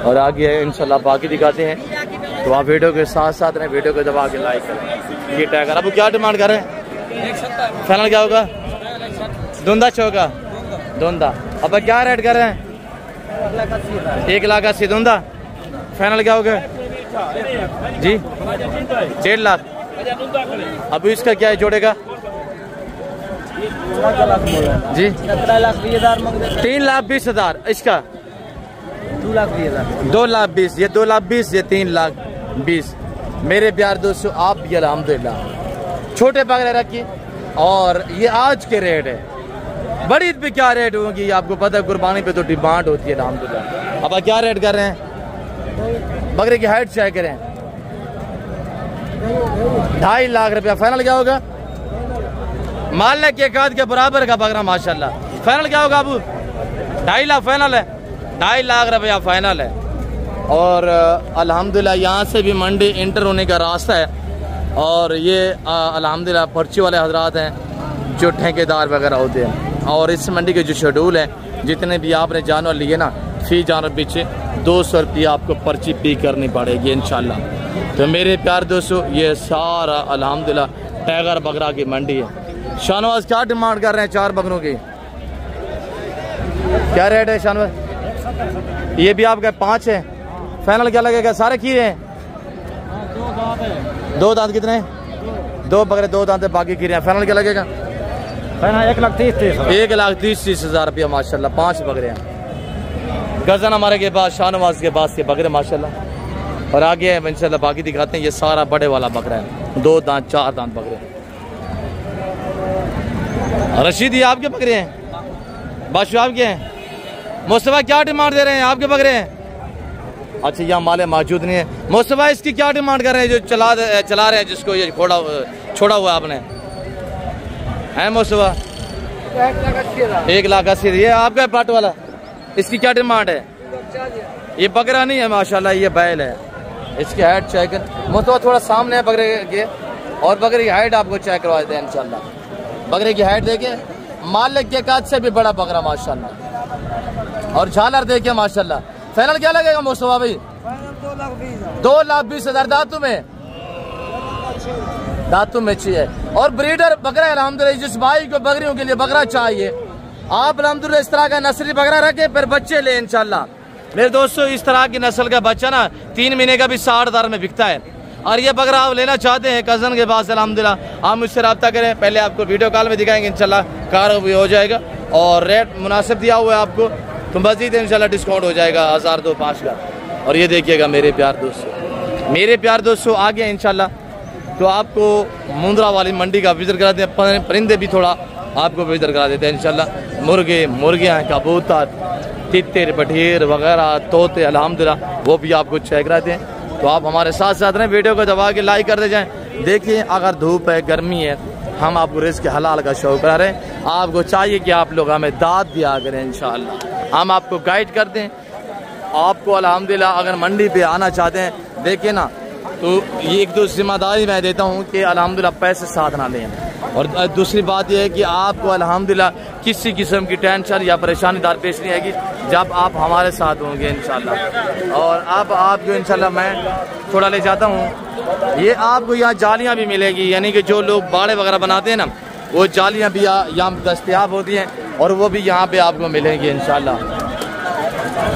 B: और आगे इंशाल्लाह बाकी दिखाते हैं। तो आप वीडियो के साथ साथ रहें, वीडियो को दबा के लाइक करें। ये टाइगर अब क्या डिमांड कर रहे हैं? फाइनल क्या होगा? धुंधा चौका धुंधा। अब क्या रेट कर रहे हैं? 1,80,000 धुंधा। फाइनल क्या होगा जी? 1.5 लाख। अब इसका क्या है जोड़े का जी? 3,20,000 इसका 2,20,000 ये 2,20,000 ये 3,20,000। मेरे प्यार दोस्तों आप भी अल्हम्दुलिल्लाह छोटे बकरे रखिए और ये आज के रेट है। बड़ी ईद पे क्या रेट होगी आपको पता है, कुर्बानी पे तो डिमांड होती है अल्हम्दुलिल्लाह। अब क्या रेट कर रहे हैं? बकरे की हाइट चेक करें 2.5 लाख रुपया। फाइनल क्या होगा? माल के काद के बराबर का बकरा माशाल्लाह। फाइनल क्या होगा अबू? 2.5 लाख फाइनल है। 2.5 लाख रुपया फाइनल है। और अल्हम्दुलिल्लाह यहाँ से भी मंडी इंटर होने का रास्ता है। और ये अल्हम्दुलिल्लाह पर्ची वाले हजरात हैं जो ठेकेदार वगैरह होते हैं। और इस मंडी के जो शेड्यूल है, जितने भी आपने जानवर लिए ना, फी जानवर पीछे 200 रुपया आपको पर्ची पे करनी पड़ेगी इंशाल्लाह। तो मेरे प्यार दोस्तों ये सारा अल्हम्दुलिल्लाह टाइगर बकरा की मंडी है। शाहनवाज क्या डिमांड कर रहे हैं 4 बकरों की? क्या रेट है शाहनवाज? ये भी आपका 5 है। फाइनल क्या लगेगा? सारे खीरे हैं? 2 दांत कितने? 2 बकरे 2 दांत बाकी खीरे हैं। फाइनल क्या लगेगा? 1,30,000 रुपया माशाल्लाह। 5 बकरे हैं। गजन हमारे के पास शाहनवाज के पास ये बकरे माशाल्लाह। और आगे इंशाल्लाह बाकी दिखाते हैं। ये सारा बड़े वाला बकरा है, 2 दांत 4 दांत बकरे। रशीद ये आपके बकरे हैं? बादशाह आपके हैं? मुस्तफा क्या डिमांड दे रहे हैं? आपके बकरे हैं? अच्छा यहाँ माले मौजूद नहीं है। मुस्तफा इसकी क्या डिमांड कर रहे हैं जो चला रहे हैं जिसको ये छोड़ा हुआ आपने है मुस्तफा? 1,80,000। ये आपका पाट वाला, इसकी क्या डिमांड है? ये बकरा नहीं है माशाल्लाह, ये बैल है। इसकी हाइट चेक मुस्तफा थोड़ा सामने है बकरे के, और बकरे की हाइट आपको चेक करवा देते हैं इंशाल्लाह। बकरे की हाइट देखें, मालिक के काज से भी बड़ा बकरा माशाल्लाह। और झालर देखे माशाल्लाह। फाइनल क्या लगेगा मुस्तफा भाई? 2,20,000 दातू में चाहिए। और ब्रीडर बकरा अल्हम्दुलिल्लाह जिस भाई को बकरियों के लिए बकरा चाहिए आप अल्हम्दुलिल्लाह इस तरह का नस्ली बकरा रखें, फिर बच्चे ले इंशाल्लाह। मेरे दोस्तों इस तरह की नस्ल का बच्चा ना 3 महीने का भी 60,000 में बिकता है। और ये बकरा आप लेना चाहते हैं कज़न के पास अल्हम्दुलिल्लाह आप मुझसे रब्ता करें। पहले आपको वीडियो कॉल में दिखाएंगे इंशाल्लाह, कार भी हो जाएगा और रेट मुनासिब दिया हुआ है आपको, तो मज़ीद इंशाल्लाह डिस्काउंट हो जाएगा 1,000-2,500 का। और ये देखिएगा मेरे प्यार दोस्तों आगे इंशाल्लाह तो आपको मुंद्रा वाली मंडी का विजिट करा देते हैं। परिंदे भी थोड़ा आपको विजिट करा देते हैं इंशाल्लाह। मुर्गियाँ, कबूतर, तितर, बठीर वगैरह, तोते अल्हम्दुलिल्लाह वो भी आपको चेक कराते हैं। तो आप हमारे साथ साथ रहें, वीडियो को दबा के लाइक करते जाएं। देखिए अगर धूप है, गर्मी है, हम आपको रिज़्क़ हलाल का शौक करा रहे हैं। आपको चाहिए कि आप लोग हमें दाद दिया करें इंशाल्लाह, हम आपको गाइड करते हैं। आपको अल्हम्दुलिल्लाह अगर मंडी पे आना चाहते हैं, देखिए ना, तो ये एक तो जिम्मेदारी मैं देता हूँ कि अल्हम्दुलिल्लाह पैसे साथ ना लें। और दूसरी बात यह है कि आपको अल्हम्दुलिल्लाह किसी किस्म की टेंशन या परेशानी दरपेश नहीं आएगी जब आप हमारे साथ होंगे इंशाल्लाह। और अब आपको इंशाल्लाह मैं थोड़ा ले जाता हूँ। ये आपको यहाँ जालियाँ भी मिलेगी, यानी कि जो लोग बाड़े वगैरह बनाते हैं ना, वो जालियाँ भी यहाँ दस्तयाब होती हैं और वो भी यहाँ पे आपको मिलेंगी इंशाल्लाह।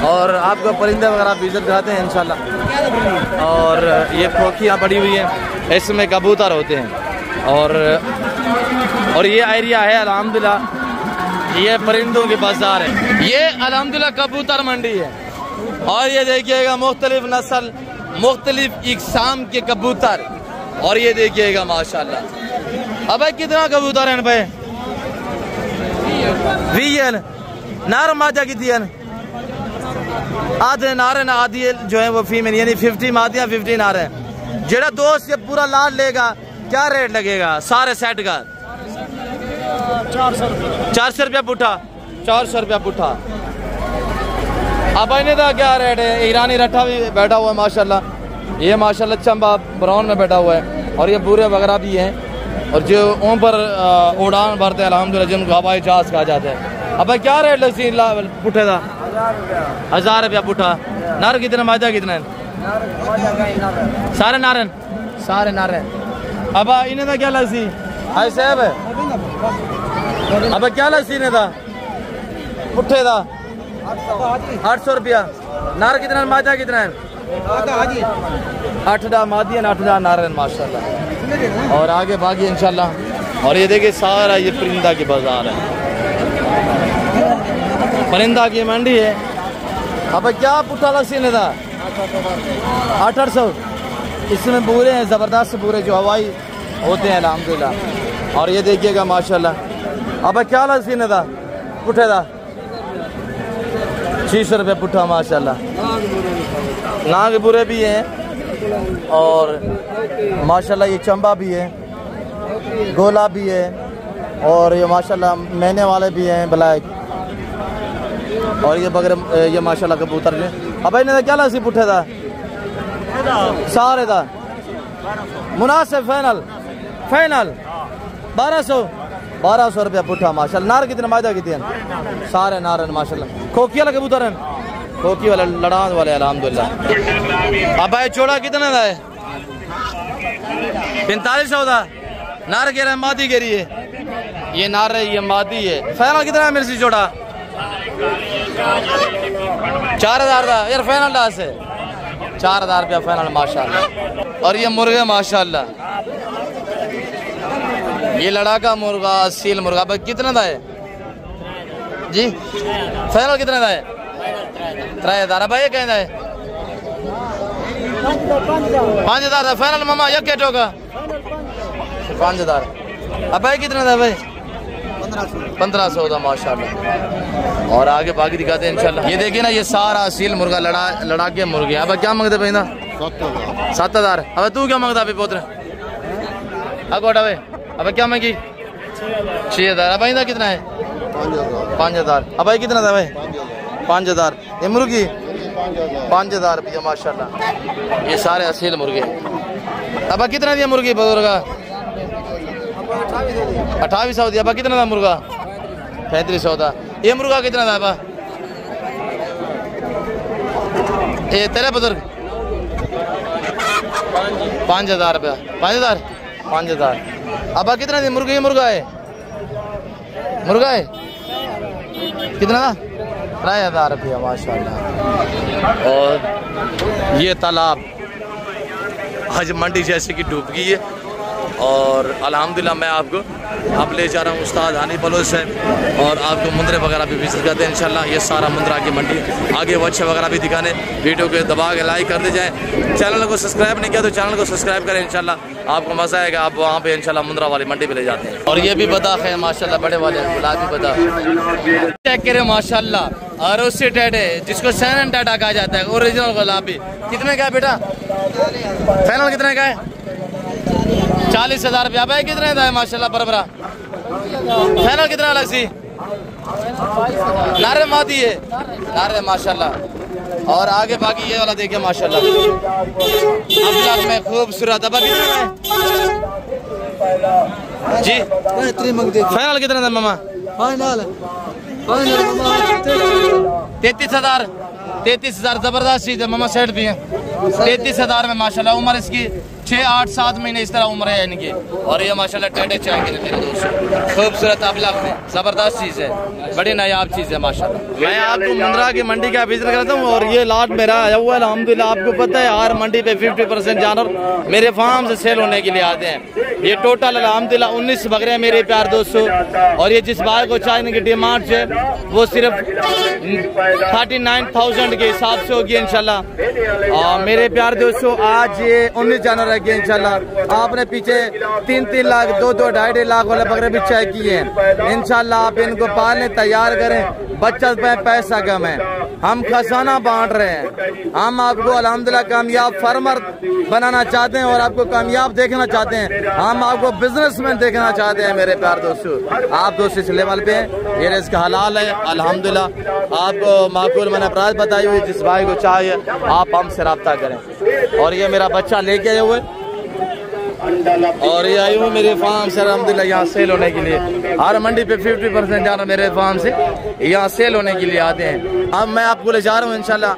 B: और आपको परिंदे वगैरह विजिट कराते हैं इंशाल्लाह। और ये खोखियाँ पड़ी हुई हैं, इसमें कबूतर होते हैं। और ये एरिया है अल्हम्दुलिल्लाह, ये परिंदों के बाजार है। ये अल्हम्दुलिल्लाह कबूतर मंडी है। और ये देखिएगा मुख्तलिफ नस्ल, मुख्तलिफ इकसाम के कबूतर। और ये देखिएगा माशाल्लाह। अब कितना कबूतर है भाई? 20 नार मादा कितनी है? आधे नारे ना आधी जो है वो फीमेल, यानी 50 मादियाँ 50 नारे हैं। जेड़ा दोस्त ये पूरा लाल लेगा क्या रेट लगेगा सारे सेट का? 400 रुपया पुट्ठा। 400 रुपया पुट्ठा। अब इन्हें का क्या रेट है? ईरानी रट्ठा भी बैठा हुआ है माशाल्लाह। ये माशाल्लाह चंबा ब्राउन में बैठा हुआ है। और ये बूरे वगैरह भी हैं। और जो ऊपर उड़ान भरते हैं अल्हम्दुलिल्लाह, जिनको हवाई जहाज कहा जाता है। अब क्या रेट लगती पुट्ठे का? 1000 रुपया पुट्ठा। नर कितना मादा कितना है? सारे नारन
C: सारे नारे
B: अब इन्हें था क्या लसी हाय साहब अब क्या लसी ने था पुट्ठे था 800 रुपया। नार कितना मादा कितना है? 8 मादी है 8 नारन माशाल्लाह। और आगे भागी इंशाल्लाह। और ये देखिए सारा ये परिंदा की बाजार है, परिंदा की मंडी है। अब क्या पुट्ठा लस्सी ने था 800। इसमें बूरे हैं ज़बरदस्त बूरे जो हवाई होते हैं अल्हम्दुलिल्लाह। और ये देखिएगा माशाल्लाह। अब क्या लस्सी ने था पुट्ठे था 600 रुपये पुट्ठा माशाल्लाह। नाग बुरे भी हैं और माशाल्लाह ये चंबा भी है, गोला भी है और ये माशाल्लाह मैने वाले भी हैं ब्लैक। और ये बगैर ये माशाल्लाह कबूतर ने। अब इन्हें क्या लस्सी पुट्ठे था सारे था मुनासिब फाइनल फाइनल 1200 रुपया पुट्ठा माशाल्लाह। नार कितने मायदा कितने सारे नारन माशाल्लाह। खोखी वाला कबूतर है, खोखी वाले लड़ान वाले अल्हम्दुलिल्लाह। अब भाई चौड़ा कितना था 4500 था। नार कह रहे हैं मादी कह रही है, ये नार है ये मादी है। फाइनल कितना है मेरे से चौड़ा 4000 था यार फाइनल डाल से 4000 रुपया फाइनल माशाल्लाह। और ये मुर्गे माशाल्लाह, ये लड़ाका मुर्गा सील मुर्गा भाई कितना था है जी? फाइनल कितना था है 3000 भाई कहना है 5000 था फाइनल मामा। यह क्या होगा 5000। अब भाई कितना था भाई 1500 था माशाल्लाह। और आगे बाकी दिखाते हैं इंशाल्लाह। ये देखिए ना ये सारा सील मुर्गा लड़ा के मुर्गे। अब क्या मांगते भाई ना 7000। अब तू क्या मांगता भाई पोत्र अगोटा भाई? अब क्या मांगी 6000। अब भाई कितना है 5000। अब भाई कितना था भाई 5000। ये मुर्गी 5000 रुपया माशाल्लाह। ये सारे असील मुर्गे। अब कितना दिया मुर्गी बुजुर्गा 2800 दिया। अब कितना था मुर्गा 3500 था। ये मुर्गा कितना था बा ये तेरे बुजुर्ग 5000 रुपया 5000। अब कितना दी मुर्गी? मुर्गा है मुर्गा है कितना था 3000 रुपया माशाल्लाह। और ये तालाब हज मंडी जैसे कि डूब गई है। और अल्हम्दुलिल्लाह मैं आपको अब ले जा रहा हूँ उस्ताद हानी बलोच से और आपको मुंद्रे वगैरह भी विजिट करते हैं इंशाल्लाह। ये सारा मुंद्रा की मंडी आगे वच्छे वगैरह भी दिखाने। वीडियो को दबा के लाइक कर दे जाए। चैनल को सब्सक्राइब नहीं किया तो चैनल को सब्सक्राइब करें इंशाल्लाह। आपको मज़ा आएगा। आप वहाँ पे इंशाल्लाह मुंद्रा वाली मंडी पे ले जाते हैं। और ये भी बता है माशाल्लाह बड़े वाले गुलाबी बता चेक करें माशाल्लाह। और उससे टेटे जिसको सैनन टाटा कहा जाता है ओरिजिनल गुलाबी। कितने का है बेटा फाइनल कितने का है 40,000 रुपया। भाई कितने का है माशाल्लाह बरबरा? फाइनल कितना अलग सी नारे मादी है नारे माशाल्लाह। और आगे बाकी ये वाला देखिए माशाल्लाह अब में खूबसूरत। अब कितने का है जी? फाइनल कितना था मामा? फाइनल 33,000 जबरदस्त चीज है मामा। सेट भी है 33,000 में माशाल्लाह। उम्र इसकी 6, 8, 7 महीने इस तरह उम्र है इनकी। और ये माशाल्लाह टेढ़े चाय के दोस्त खूबसूरत अबलग में ज़बरदस्त चीज़ है, बड़ी नायाब चीज़ है माशाल्लाह। मैं आपको मुंद्रा की मंडी का विजिट करता हूँ। और ये लाट मेरा आया हुआ है अल्हम्दुलिल्लाह। आपको पता है हर मंडी पे 50% जानवर मेरे फार्म से सेल होने के लिए आते हैं। ये टोटल अल्हम्दुलिल्लाह 19 बकरे मेरे प्यार दोस्तों। और ये जिस भाई को चाहिए की डिमांड है वो सिर्फ 39,000 के हिसाब से होगी इंशाल्लाह। और मेरे प्यार दोस्तों आज ये 19 जानवर है इंशाल्लाह। आपने पीछे 3-3 लाख 2-2, 2.5 लाख वाले बकरे भी चेक किए हैं इंशाल्लाह। आप इनको पालने तैयार करें। बचत में पैसा कम है, हम खजाना बांट रहे हैं। हम आपको अल्हम्दुलिल्लाह कामयाब फार्मर बनाना चाहते हैं और आपको कामयाब देखना चाहते हैं। हम आपको बिजनेसमैन देखना चाहते हैं मेरे प्यार दोस्तों। आप दोस्त इस लेवल पे हैं, ये रिस्क हलाल है अल्हम्दुलिल्लाह। आपको माकूल मैंने प्राइस बताई हुई, जिस भाई को चाहिए आप हमसे रब्ता करें। और ये मेरा बच्चा लेके आए हुए और ये आई हूँ मेरे फार्म से अल्हम्दुलिल्लाह यहाँ सेल होने के लिए। हर मंडी पे 50% जाना मेरे फार्म से यहाँ सेल होने के लिए आते हैं। अब मैं आपको ले जा रहा हूँ इंशाल्लाह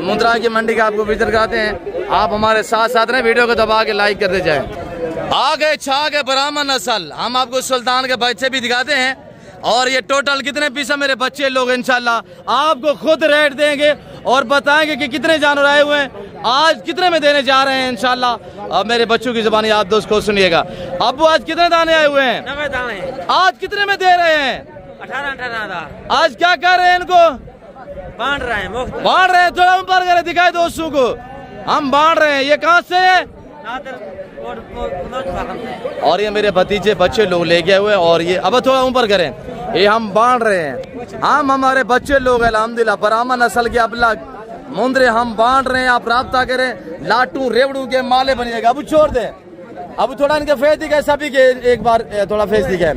B: मुंद्रा की मंडी का आपको विजिट कराते हैं। आप हमारे साथ साथ रहें, वीडियो को दबा के लाइक करते जाए। आगे छा के ब्राह्मण नस्ल हम आपको सुल्तान के बच्चे भी दिखाते हैं। और ये टोटल कितने पीस है मेरे बच्चे लोग इंशाल्लाह आपको खुद रेट देंगे और बताएंगे कि कितने जानवर आए हुए हैं, आज कितने में देने जा रहे हैं इंशाल्लाह। अब मेरे बच्चों की जुबानी आप दोस्त को सुनिएगा। अब्बू आज कितने दाने आए हुए हैं?
D: 90 दाने।
B: आज कितने में दे रहे हैं?
D: 18
B: आज क्या कर रहे हैं इनको?
D: बांट रहे हैं, मुफ्त
B: बांट रहे हैं। थोड़ा ऊपर करे दिखाए दोस्तों को, हम बांट रहे हैं। ये कहाँ से है? और ये मेरे भतीजे बच्चे लोग ले गए हुए और ये अब थोड़ा ऊपर करें, ये हम बांट रहे हैं। हम हमारे बच्चे लोग अल्हम्दुलिल्लाह ब्राह्मण नस्ल के अब मुंद्रे हम बांट रहे हैं। आप राब्ता करें, लाटू रेवड़ू के माले बनिएगा। अब छोड़ दे, अब थोड़ा इनके फेस दिखाए सभी के, एक बार थोड़ा फेस दिखाए।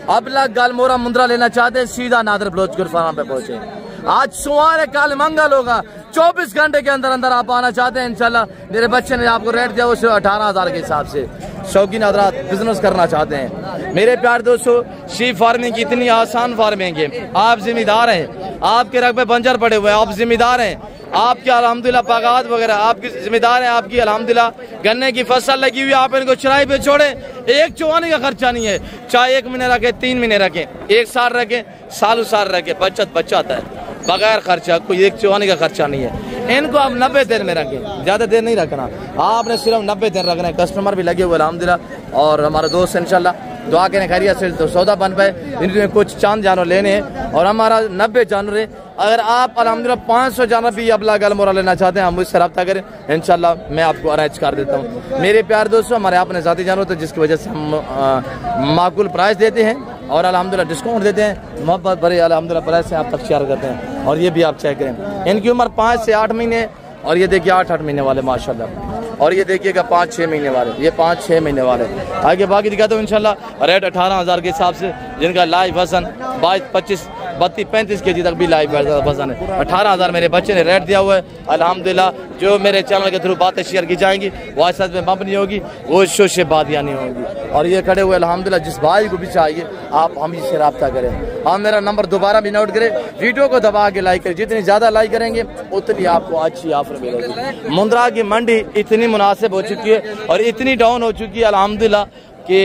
B: अब गालमोरा मुंद्रा लेना चाहते हैं सीधा नादर बलोच गुरफाराम पे पहुंचे। आज सोमवार है, कल मंगल होगा। 24 घंटे के अंदर अंदर आप आना चाहते हैं इंशाल्लाह। मेरे बच्चे ने आपको रेट दिया उसे 18,000 के हिसाब से। शौकीन हजरात बिजनेस करना चाहते हैं मेरे प्यार दोस्तों, शीप फार्मिंग की इतनी आसान फार्मिंग है। आप जिम्मेदार हैं, आपके रकबे बंजर पड़े हुए हैं, आप जिम्मेदार हैं। आपके अल्हम्दुलिल्लाह बागात वगैरह आपकी जिम्मेदार है। आपकी अल्हम्दुलिल्लाह गन्ने की फसल लगी हुई, आप इनको चराई पे छोड़े। एक चुवाने का खर्चा नहीं है, चाहे 1 महीने रखे, 3 महीने रखे, 1 साल रखे, सालों साल रखे, बचत है बगैर खर्चा। कोई एक चुवाने का खर्चा नहीं है। इनको आप 90 दिन में रखें, ज्यादा देर नहीं रखना, आपने सिर्फ 90 दिन रखना है। कस्टमर भी लगे हुए अल्हम्दुलिल्लाह और हमारे दोस्त इंशाल्लाह दुआ करें खैरियत से तो सौदा बन पाए। इनमें कुछ चांद जानवर लेने हैं और हमारा 90 जानवर है। अगर आप अल्हम्दुलिल्लाह 500 जानवर भी अबला गलमोरा लेना चाहते हैं, हम मुझसे रब्ता करें, इंशाल्लाह मैं आपको अरेंज कर देता हूँ। मेरे प्यार दोस्तों, हमारे अपने जाती जानवर होते हैं जिसकी वजह से हम माकूल प्राइस देते हैं और अल्हम्दुलिल्लाह डिस्काउंट देते हैं। मोहब्बत भरे अल्हम्दुलिल्लाह प्राइस से आप तक शेयर करते हैं। और ये भी आप चेक करें, इनकी उम्र 5 से 8 महीने और ये देखिए 8 महीने वाले माशाल्लाह। और ये देखिएगा 5-6 महीने वाले, ये 5-6 महीने वाले। आगे बाकी दिखाता हूँ इंशाल्लाह। रेट 18,000 के हिसाब से, जिनका लाइव वजन 22, 25, 32, 35 केजी तक भी लाइव वजन है। 18,000 मेरे बच्चे ने रेट दिया हुआ है अल्हम्दुलिल्लाह। जो मेरे चैनल के थ्रू बातें शेयर की जाएंगी वो सच में बम नहीं होगी, वो शोशे बादियाँ नहीं होगी। और ये खड़े हुए अल्हम्दुलिल्लाह, जिस भाई को भी चाहिए आप हम से रब्ता करें। आप मेरा नंबर दोबारा भी नोट करें, वीडियो को दबा के लाइक करें। जितनी ज़्यादा लाइक करेंगे उतनी आपको अच्छी ऑफर मिलेगी। मुंद्रा की मंडी इतनी मुनासिब हो चुकी है और इतनी डाउन हो चुकी है अल्हम्दुलिल्लाह कि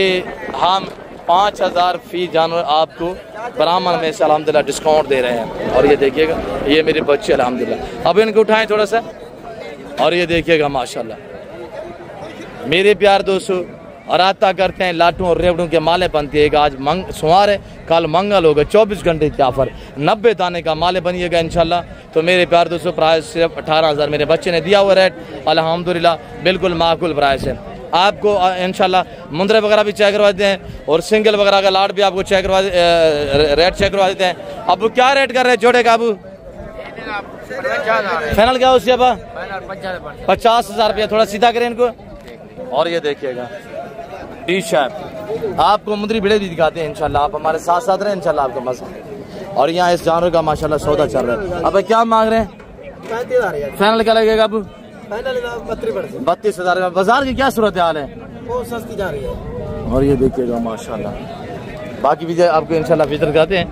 B: हम 5,000 फी जानवर आपको ब्राह्मण में से अल्हम्दुलिल्लाह डिस्काउंट दे रहे हैं। और ये देखिएगा, ये मेरे बच्चे अल्हम्दुलिल्लाह। अब इनको उठाएं थोड़ा सा और ये देखिएगा माशाल्लाह। मेरे प्यार दोस्तों, अराता करते हैं, लाटू और रेवड़ों के माले बनती है। आज सोमवार है, कल मंगल होगा। 24 घंटे की ऑफर, 90 दाने का माले बनिएगा इंशाल्लाह। तो मेरे प्यार दोस्तों, प्राइस सिर्फ 18,000 मेरे बच्चे ने दिया हुआ रेट अल्हम्दुलिल्लाह, बिल्कुल माकूल प्राइस है। आपको इंशाल्लाह मुंद्रे वगैरह भी चेक करवा देते हैं और सिंगल वगैरह का लाट भी आपको चेक करवा रेट चेक करवा देते हैं। अब क्या रेट कर रहे हैं जोड़े का? अबू फाइनल क्या उससे? अब 50,000 रुपया। थोड़ा सीधा करें इनको। और ये देखिएगा टी शर्ट, आपको मुंद्री भिड़े भी दिखाते हैं इंशाल्लाह। आप हमारे साथ साथ रहें इंशाल्लाह, आपको मजा। और यहाँ इस जानवर का माशाल्लाह सौदा चल रहा है। अब क्या मांग रहे हैं?
A: 35,000।
B: फाइनल क्या लगेगा अब?
A: 32,000।
B: बाजार की क्या सूरत हाल है?
A: वो सस्ती जा रही है।
B: और ये देखिएगा माशाल्लाह, बाकी भी आपको इंशाल्लाह विजिट करते हैं।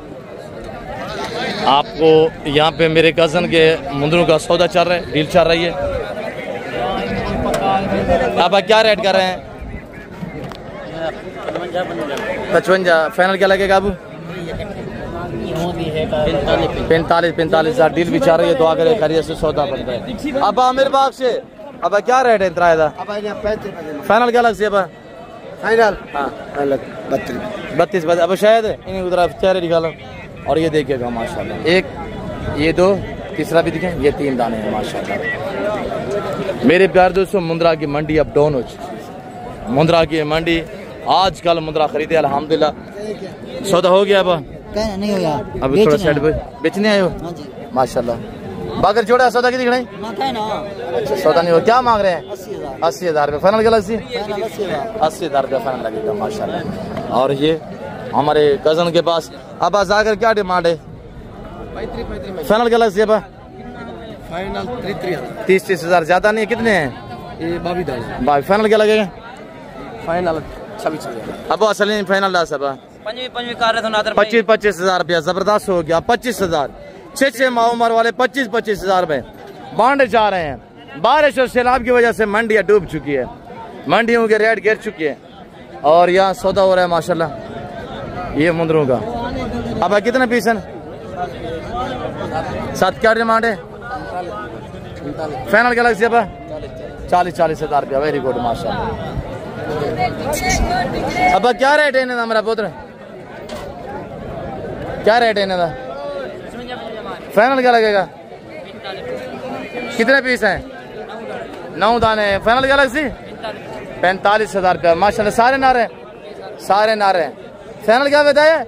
B: आपको यहाँ पे मेरे कजन के मुंदरों का सौदा चल रहा है, डील चल रही है। आप क्या रेट कर रहे हैं? 55। फाइनल क्या लगेगा अब? 45,000 डील भी चल रही है। दुआ करे खैरियत से सौदा बनता है। अब आमिर बाग से अब क्या रेट है इतना? फाइनल क्या लग से? अब
A: फाइनल
B: हाँ
A: 32।
B: अब शायद इन्हें उधर चेहरे निकालो। और ये देखिएगा माशाल्लाह, एक, ये 2, तीसरा भी दिखें, ये 3 दाने हैं माशाल्लाह। मेरे प्यार दोस्तों, मुंद्रा की मंडी अब डाउन हो चुकी है। मुंद्रा की मंडी आजकल मुंद्रा खरीदे अल्हम्दुलिल्लाह। सौदा हो गया? अब
C: नहीं हो गया,
B: अब थोड़ा साइड पे बेचने आए हो माशाल्लाह। बागर जोड़ा सौदा कितनी खड़े? अच्छा सौदा नहीं हो, क्या मांग रहे हैं? 80,000 रुपये। फाइनल क्या लग? 80,000 रुपया फाइनल लगेगा माशाल्लाह। और ये हमारे कजन के पास अब आकर क्या डिमांड है? फाइनल क्या लग?
A: फाइनल 33,000।
B: 30,000 ज्यादा नहीं है, कितने हैं?
A: ये 22,000।
B: फाइनल क्या लगेगा?
C: फाइनल 26,000
B: अब असली फाइनल ला सब
D: 25 कर रहे थे नादर
B: 25,000 रुपया जबरदस्त हो गया। 25,000 6 माह उम्र वाले 25,000 में बांटे जा रहे हैं। बारिश और सैलाब की वजह से मंडियाँ डूब चुकी है, मंडियों के रेट गिर चुकी है और यहाँ सौदा हो रहा है माशाल्लाह ये मुंदरों का। अब कितने पीस हैं? 7 क्या डिमांड है? फाइनल गैलेक्सी अब 40,000 रुपया। वेरी गुड माशाल्लाह। अब क्या रेट है इन्हें मेरा पुत्र? क्या रेट है इन्हें? फाइनल क्या लगेगा? कितने पीस हैं? 9 दाने। फाइनल गैलेक्सी 45,000 रुपया माशाल्लाह। सारे नारे सारे नारे। फाइनल क्या बताया?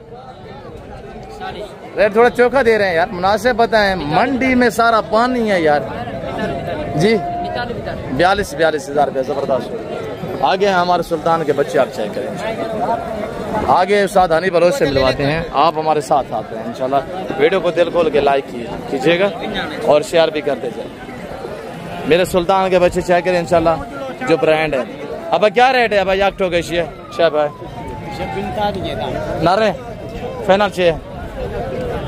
B: रेट थोड़ा चोखा दे रहे हैं यार, मुनासिब बताएं, मंडी में सारा पानी है यार जी। 42,000 रुपया जबरदस्त। आगे हैं हमारे सुल्तान के बच्चे, आप चेक करें। आगे उस्ताद हनी बलोच से मिलवाते हैं, आप हमारे साथ आते हैं इंशाल्लाह। वीडियो को दिल खोल के लाइक कीजिएगा और शेयर भी करते जाए। मेरे सुल्तान के बच्चे चेक करें इंशाल्लाह जो ब्रांड है। अब क्या रेट है भाई? याक गई शेब है नारे फाइनल 6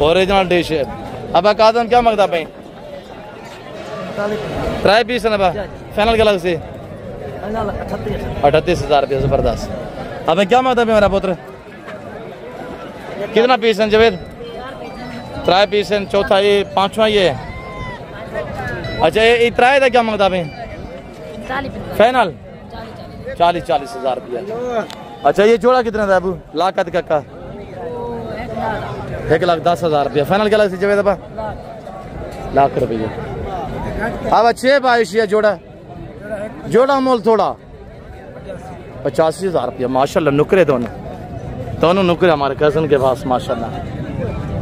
B: ओरिजिनल डिश है। अब कादम क्या मंगता भाई? ट्राई पीस है ना फाइनल गलत से 38,000 रुपया जबरदस्त। अब क्या मंगता भाई मेरा पुत्र? कितना पीस है जवेद? ट्राई पीस है, चौथा ये, पांचवा ये है। अच्छा ये ट्राई था क्या मंगता भाई? फाइनल 40,000 रुपया। अच्छा ये जोड़ा कितना था अबू? लाखत का 1,10,000 रुपया। फाइनल क्या लगता है दबा? लाख रुपये। अब अच्छे बाईश जोड़ा जोड़ा मोल थोड़ा 85,000 रुपया माशाल्लाह। नुकरे दोनों नुकरे हमारे कजन के पास माशाल्लाह।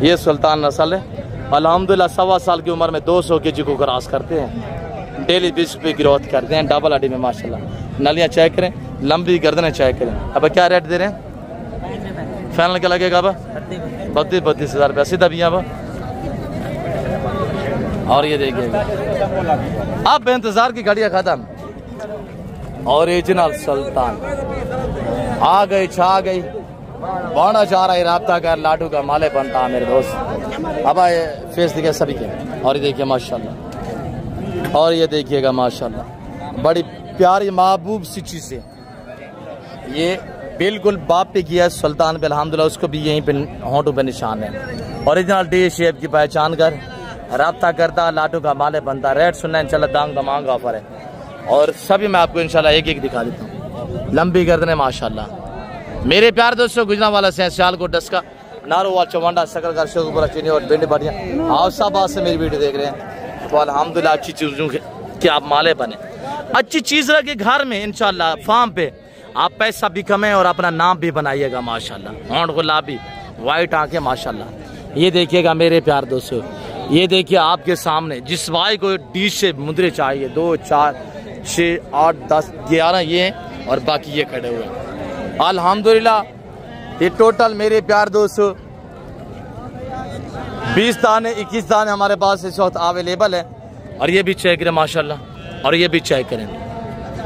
B: ये सुल्तान नस्ल है अल्हम्दुलिल्लाह। 1.25 साल की उम्र में 200 kg को क्रॉस करते हैं, डेली 20 रुपये ग्रोथ करते हैं, डबल अडी में माशाल्लाह। नलियाँ चेक करें, लंबी गर्दनें चेक करें। अब क्या रेट दे रहे हैं? फाइनल क्या लगेगा अब? 32,000 रुपया सीधा भी अब। और ये देखिएगा अब इंतजार की घड़ियां खत्म। ओरिजिनल सुल्तान आ गई, छा गई, बाड़ा जा रहा है। राब्ता कर लाडू का माले बनता मेरे दोस्त। अब आए फेस दिखे सभी के। और ये देखिए माशाल्लाह, और ये देखिएगा माशाल्लाह, बड़ी प्यारी महबूब सी चीज है ये। बिल्कुल बाप पे किया है सुल्तान पे अल्हम्दुलिल्लाह, उसको भी यहीं पे होंठों पे निशान है। ओरिजिनल डी शेप की पहचान कर राब्ता करता लाडू का माले बनता। रेट सुनना इंशाल्लाह दांग दमांग ऑफर है। और सभी मैं आपको इंशाल्लाह एक एक दिखा देता हूँ। लंबी गर्दनें माशाल्लाह। मेरे प्यार दोस्तों गुजरावाला से सियालकोट डस्का नारोवाल चौवांडा सकरगर शेखपुरा चीनी और भिंड बढ़िया हाउसाबाद से मेरी वीडियो देख रहे हैं तो अल्हम्दुलिल्लाह अच्छी चीज़ों के आप माले बने, अच्छी चीज़ रखे घर में इंशाल्लाह। फार्म पे आप पैसा भी कमें और अपना नाम भी बनाइएगा माशाल्लाह। होंठ गुलाबी, वाइट आंखें माशाल्लाह। ये देखिएगा मेरे प्यार दोस्तों, ये देखिए आपके सामने जिस भाई को डिश से मुद्रे चाहिए 2, 4, 6, 8, 10, 11 ये हैं और बाकी ये खड़े हुए हैं अल्हम्दुलिल्लाह। ये टोटल मेरे प्यार दोस्तों 20 दाने 21 दाने हमारे पास इस वक्त अवेलेबल है। और ये भी चेक करें माशाल्लाह, और ये भी चेक करें,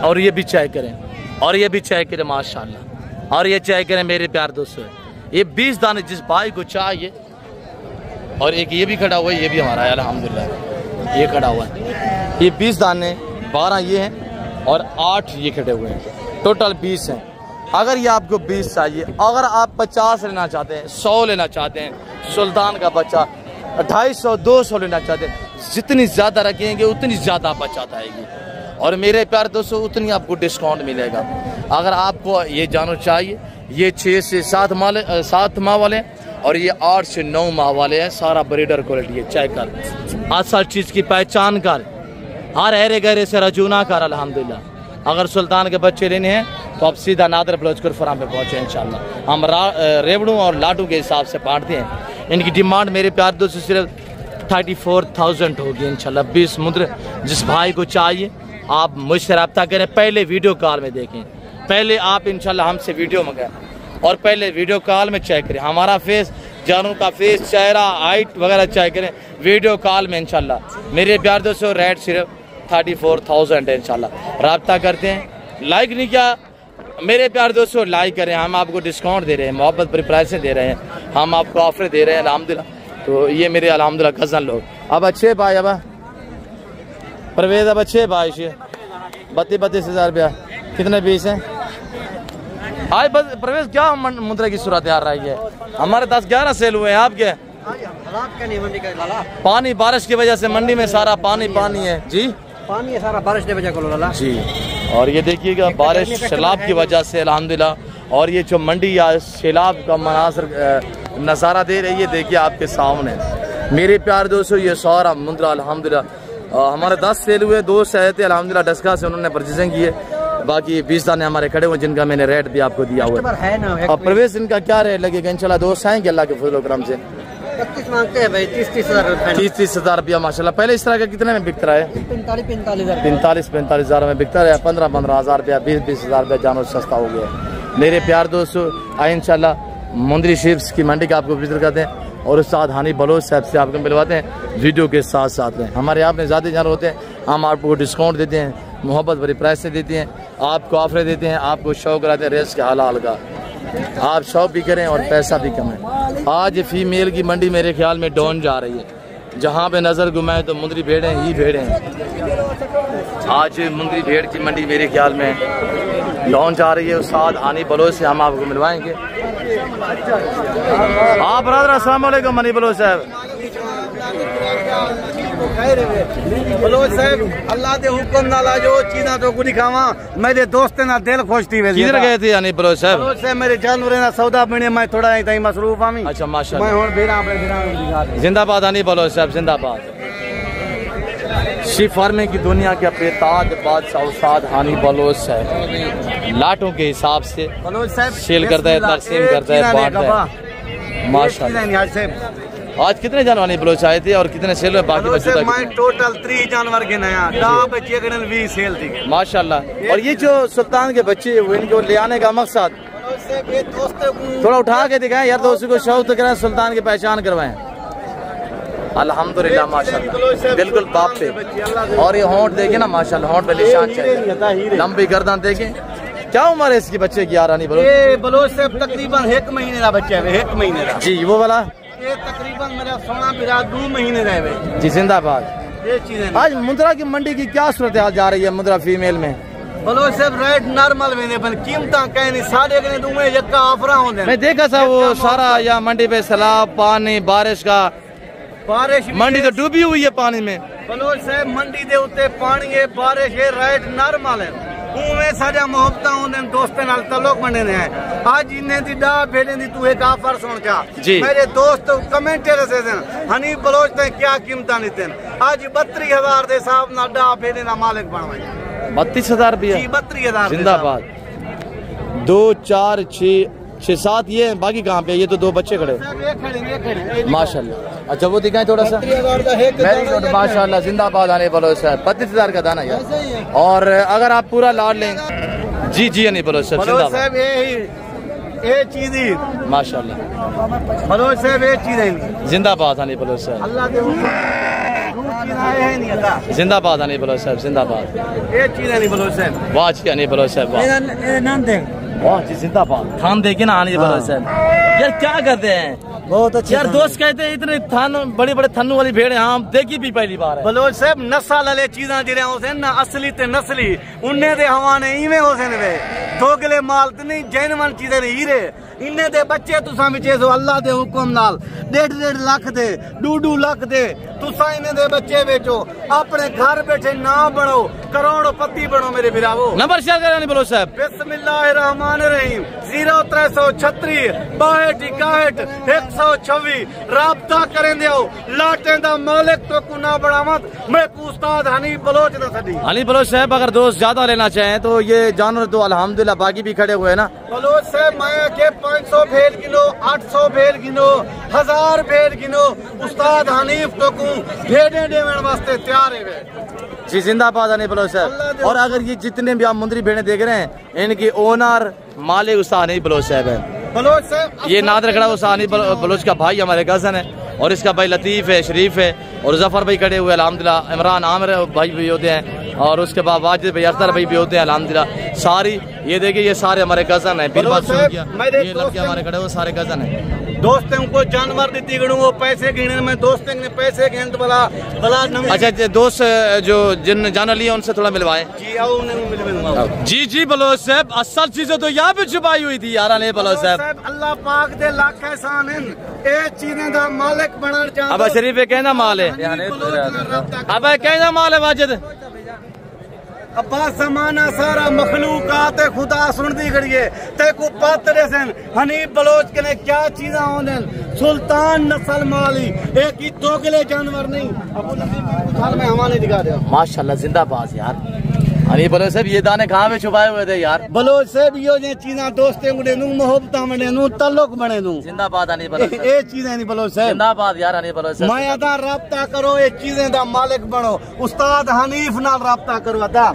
B: और ये भी चेक करें, और ये भी चेक करें माशाल्लाह, और ये चेक करें मेरे प्यार दोस्तों। ये 20 दाने जिस भाई को चाहिए। और एक ये भी खड़ा हुआ है, ये भी हमारा है अल्हम्दुलिल्लाह, ये खड़ा हुआ है। ये 20 दाने 12 ये हैं और 8 ये खड़े हुए हैं, टोटल 20 हैं। अगर ये आपको 20 चाहिए, अगर आप 50 लेना चाहते हैं, 100 लेना चाहते हैं, सुल्तान का बच्चा 250, 200 लेना चाहते हैं, जितनी ज़्यादा रखेंगे उतनी ज़्यादा बचत आएगी। और मेरे प्यार दोस्तों उतनी आपको डिस्काउंट मिलेगा। अगर आपको ये जानना चाहिए, ये 6 से 7 माह वाले और ये 8 से 9 माह वाले हैं। सारा ब्रीडर क्वालिटी है, चेक कर, असल चीज़ की पहचान कर, हर हरे गहरे से रजूना कर अल्हम्दुलिल्लाह। अगर सुल्तान के बच्चे लेने हैं तो आप सीधा नादर बलोचपुर फार्म पे पहुँचे इंशाल्लाह। हम रेवड़ों और लाडू के हिसाब से बांटते हैं। इनकी डिमांड मेरे प्यार दोस्तों सिर्फ 34,000 होगी इंशाल्लाह। 20 मुद्र जिस भाई को चाहिए आप मुझसे रब्ता करें, पहले वीडियो कॉल में देखें, पहले आप इंशाल्लाह हमसे वीडियो मंगाएं और पहले वीडियो कॉल में चेक करें हमारा फेस, जानों का फेस, चेहरा, हाइट वगैरह चेक करें वीडियो कॉल में इंशाल्लाह। मेरे प्यार दोस्तों रेट सिर्फ 34,000 है इंशाल्लाह। रब्ता करते हैं, लाइक नहीं किया मेरे प्यार दोस्तों लाइक करें, हम आपको डिस्काउंट दे रहे हैं, मोहब्बत भरी प्राइसें दे रहे हैं, हम आपको ऑफर दे रहे हैं अल्हम्दुलिल्लाह। तो ये मेरे अल्हम्दुलिल्लाह कज़न लोग अब अच्छे भाई, अब परवेज अब अच्छे भाई से 32,000 रुपया कितने पीस हैं आज? बस परवेज क्या मुद्रा की सूरत आ रही है? हमारे 10-11 सेल हुए हैं, आपके पानी बारिश की वजह से मंडी में सारा पानी है जी,
C: पानी है सारा बारिश की वजह को
B: जी। और ये देखिएगा बारिश सैलाब की वजह से अल्हम्दुलिल्लाह, और ये जो मंडी या सैलाब का मनासर नज़ारा दे रही है, देखिए आपके सामने मेरे प्यार दोस्तों। ये सारा मुद्रा अल्हम्दुलिल्लाह हमारे 10 सेल हुए, 2 से थे अल्हम्दुलिल्लाह डस्का से उन्होंने परचेजिंग की है, बाकी 20 दाने हमारे खड़े हुए जिनका मैंने रेट भी आपको दिया हुआ है। और प्रवेश इनका क्या रेट लगेगा इंशाल्लाह? दोस्त आएंगे अल्लाह के फजल करम से
C: 31 मांगते हैं भाई,
B: 30,000 रुपया माशाल्लाह। पहले इस तरह का कितने में बिकता है? 45,000 में बिकता है, 15,000 रुपया, 20,000 रुपया जानवर सस्ता हो गया। मेरे प्यार दोस्तों आए इंशाल्लाह मुंदरी शीप्स की मंडी का आपको विजिट करते हैं और उस्ताद हानी बलोच साहब से आपको मिलवाते हैं, वीडियो के साथ साथ में। हमारे यहाँ में ज़्यादा जानवर होते हैं, हम आपको डिस्काउंट देते हैं, मोहब्बत भरी प्राइस से देते हैं, आपको ऑफर देते हैं, आपको शौक कराते हैं रेस के हलाल का, आप शौक भी करें और पैसा भी कमाएं। आज फीमेल की मंडी मेरे ख्याल में डाउन जा रही है, जहाँ पे नज़र घुमाए तो मुंदरी भेड़ें ही भेड़ें हैं। आज मुंदरी भेड़ की मंडी मेरे ख्याल में डाउन जा रही है। उस्ताद हानी बलोच से हम आपको मिलवाएंगे। आप बरादर अस्सलाम वालेकुम मनी बलोच साहब।
A: बलोच साहब अल्लाह के हुक्म नाल जो चीज़ां तो कुछ खावा, मेरे दोस्तें ना दिल खुश थी।
B: किधर गए थे यानी बलोच साहब?
A: बलोच साहब मेरे जानवरें ना सौदा बने, मैं थोड़ा ताई मसरूफ आमी।
B: अच्छा माशाल्लाह,
A: मैं हुण भेड़ा अपने भेड़ा
B: जिंदाबाद हानी बलोच साहब, जिंदाबाद। शी फार्मिंग की दुनिया के बेताज बादशाह उस्ताद हानी बलोच साहब लाटों के हिसाब से सेल करता है, तकसीम करता है, बांटता है माशाल्लाह। आज कितने जानवर बलोच आए थे और कितने सेल हुए? बाकी
A: टोटल 3 जानवर के नया सेल थी
B: माशाल्लाह। और ये जो सुल्तान के बच्चे इनको ले आने का मकसद थोड़ा उठा के दिखाएं यार, दोस्तों को शौक तो करें, सुल्तान की पहचान करवाएं। अल्हम्दुलिल्लाह माशाल्लाह बिल्कुल बाप पे। और ये होंठ देखे ना माशाल्लाह, होंठ पे निशान चाहिए, लंबी गर्दन देखे। क्या उम्र है इसकी बच्चे की यारानी बलोच?
A: ये बलोच से तकरीबन 1 महीने का बच्चा है, 1 महीने का
B: जी। वो वाला
A: ये तकरीबन मेरा सोना बिरा 2 महीने रहे
B: जी। जिंदाबाद।
A: ये चीजें
B: आज मुद्रा की मंडी की क्या सूरत हाल जा रही है? मुद्रा फीमेल में
A: बलोच साहब रेट नॉर्मल वेने पर कीमत कहीं नहीं, साढ़े कने दूंगे यक्का ऑफर होंदे।
B: मैं देखा था वो सारा या मंडी पे सैलाब पानी बारिश का,
A: बारिश
B: मंडी तो डूबी हुई है पानी में।
A: बलोच साहब मंडी दे उत्ते पानी है, बारिश है, रेट नॉर्मल है। उमें साजा मोहब्बत होंदे दोस्तां नाल तल्लुक बने ने। आज इन्ने दी डा भेड़े दी तू एक ऑफर सुन क्या
B: जी।
A: मेरे दोस्त कमेंटर से हनी बलोच ते क्या कीमतां नितन। आज 32,000 दे हिसाब नाल डा भेड़े दा मालिक बनवाई।
B: 32,000 रुपया?
A: 32,000
B: जिंदाबाद। 2 4 6 6 7 ये बाकी कहाँ पे? ये तो 2 बच्चे खड़े माशाल्लाह। अच्छा वो दिखाएं थोड़ा सा। माशाल्लाह जिंदाबाद आने बलोच साहब। 32,000 का दाना यार। और अगर आप पूरा लाड लें जी जी आने बलोच साहब जिंदाबाद।
A: ये चीज ही
B: माशाल्लाह
A: बलोच साहब, ये चीज है
B: जिंदाबाद आने बलोच साहब।
A: अल्लाह के
B: जिंदाबाद आने बलोच साहब, जिंदाबाद।
A: ये चीज है नहीं बलोच साहब,
B: वाह जी आने बलोच साहब, वाह वाह जी जिंदाबाद। थान देखे ना आने बलोच साहब यार क्या करते हैं,
C: बहुत अच्छे
B: यार दोस्त कहते हैं इतने थान बड़ी बड़े थन्नू वाली भेड़ हम देखी भी पहली बार है।
A: बलोच साहब नस्ल वाले चीज़ां जिहड़े होते ना असली ते नस्ली उन्ने दे हवाने इवें होते ने वे दोगले माल ते नहीं जेनवन चीज़ें ने हीरे इन्ने दे बच्चे तुसां विचे सो अल्लाह दे हुक्म नाल 1.5 लाख दे 2 लाख दे तुसां इन्ने दे बच्चे बेचो अपने घर बैठे ना बनो करोड़पति बनो मेरे बिरावो।
B: नंबर शेयर करें बलोच साहब।
A: बिस्मिल्लाहिर्रहमानिर्रहीम 0336 62 126 राब्ता करें दियो लाटे दा मालिक तो कुना बढ़ावत मैं उस्ताद हनी बलोच ना सदी।
B: हनी बलोच साहब अगर दोस्त ज्यादा लेना चाहें तो ये जानवर तो अल्हम्दुलिल्लाह बाकी भी खड़े हुए हैं ना।
A: बलोच साहब मैं के 500 भेड़ किलो 800 भेड़ किलो 1000 भेड़ किलो उस्ताद हनीफ तो को भेड़े देवन वास्ते तैयार है
B: जी। जिंदाबाद हनी बलोच साहब। और अगर ये जितने भी आप मुंदरी भेड़े देख रहे हैं इनकी ओनर मालिक उस्ताद हनी बलोच साहब है।
A: बलोच साहब
B: ये नादर खड़ा उस्ताद हनी बलोच का भाई हमारे कजन है। और इसका भाई लतीफ़ है, शरीफ है और जफ़र भाई खड़े हुए अल्हम्दुलिल्लाह। इमरान आमिर भाई भी होते हैं और उसके बाद वाजिद भाई, अख्तर भाई भी होते हैं अल्हम्दुलिल्लाह। सारी ये देखिए ये सारे हमारे कज़न हैं। फिर बात शुरू किया, ये लड़के हमारे खड़े हुए सारे कज़न हैं।
A: दोस्तों को जानवर दी गणू वो पैसे गिने में दोस्तों ने पैसे गिन तो बला
B: अच्छा दोस्त जो जिन जाना लिए उनसे थोड़ा मिलवाएं।
A: जी आओ मिलवाऊंगा।
B: जी जी बलोच साहब, असल चीजें तो यहाँ पे छुपाई हुई थी यार। नहीं बलोच साहब
A: अल्लाह पाक दे लाख एहसान हैं, ए चीजें दा मालिक बनना चाहता।
B: अब शरीफ है कहना माल है, अब कहना माल है वाजिद।
A: अब्बा जमाना सारा मखलूकात खुदा सुनती खड़िए ते को पातरे सन हनीफ बलोच के ने क्या चीज़ा होने सुल्तान नस्ल माली एक ही दोगले जानवर नहीं। अबू नसीब साल में हमारे दिखा दे
B: माशाल्लाह जिंदाबाद यार। हनीफ बलोच साहब ये दाने कहाँ पे छुपाए हुए थे यार?
A: बलोच साहब यो जे चीज़ा दोस्ते गुडे नु मोहब्बता मने नु ताल्लुक बने नु।
B: जिंदाबाद हनीफ बलोच साहब,
A: ए चीज़ें नहीं बलोच साहब
B: जिंदाबाद यार हनीफ बलोच साहब।
A: मैं अदा राब्ता करो ये चीज़ें दा मालिक बनो, उस्ताद हनीफ नाल राब्ता करो अदा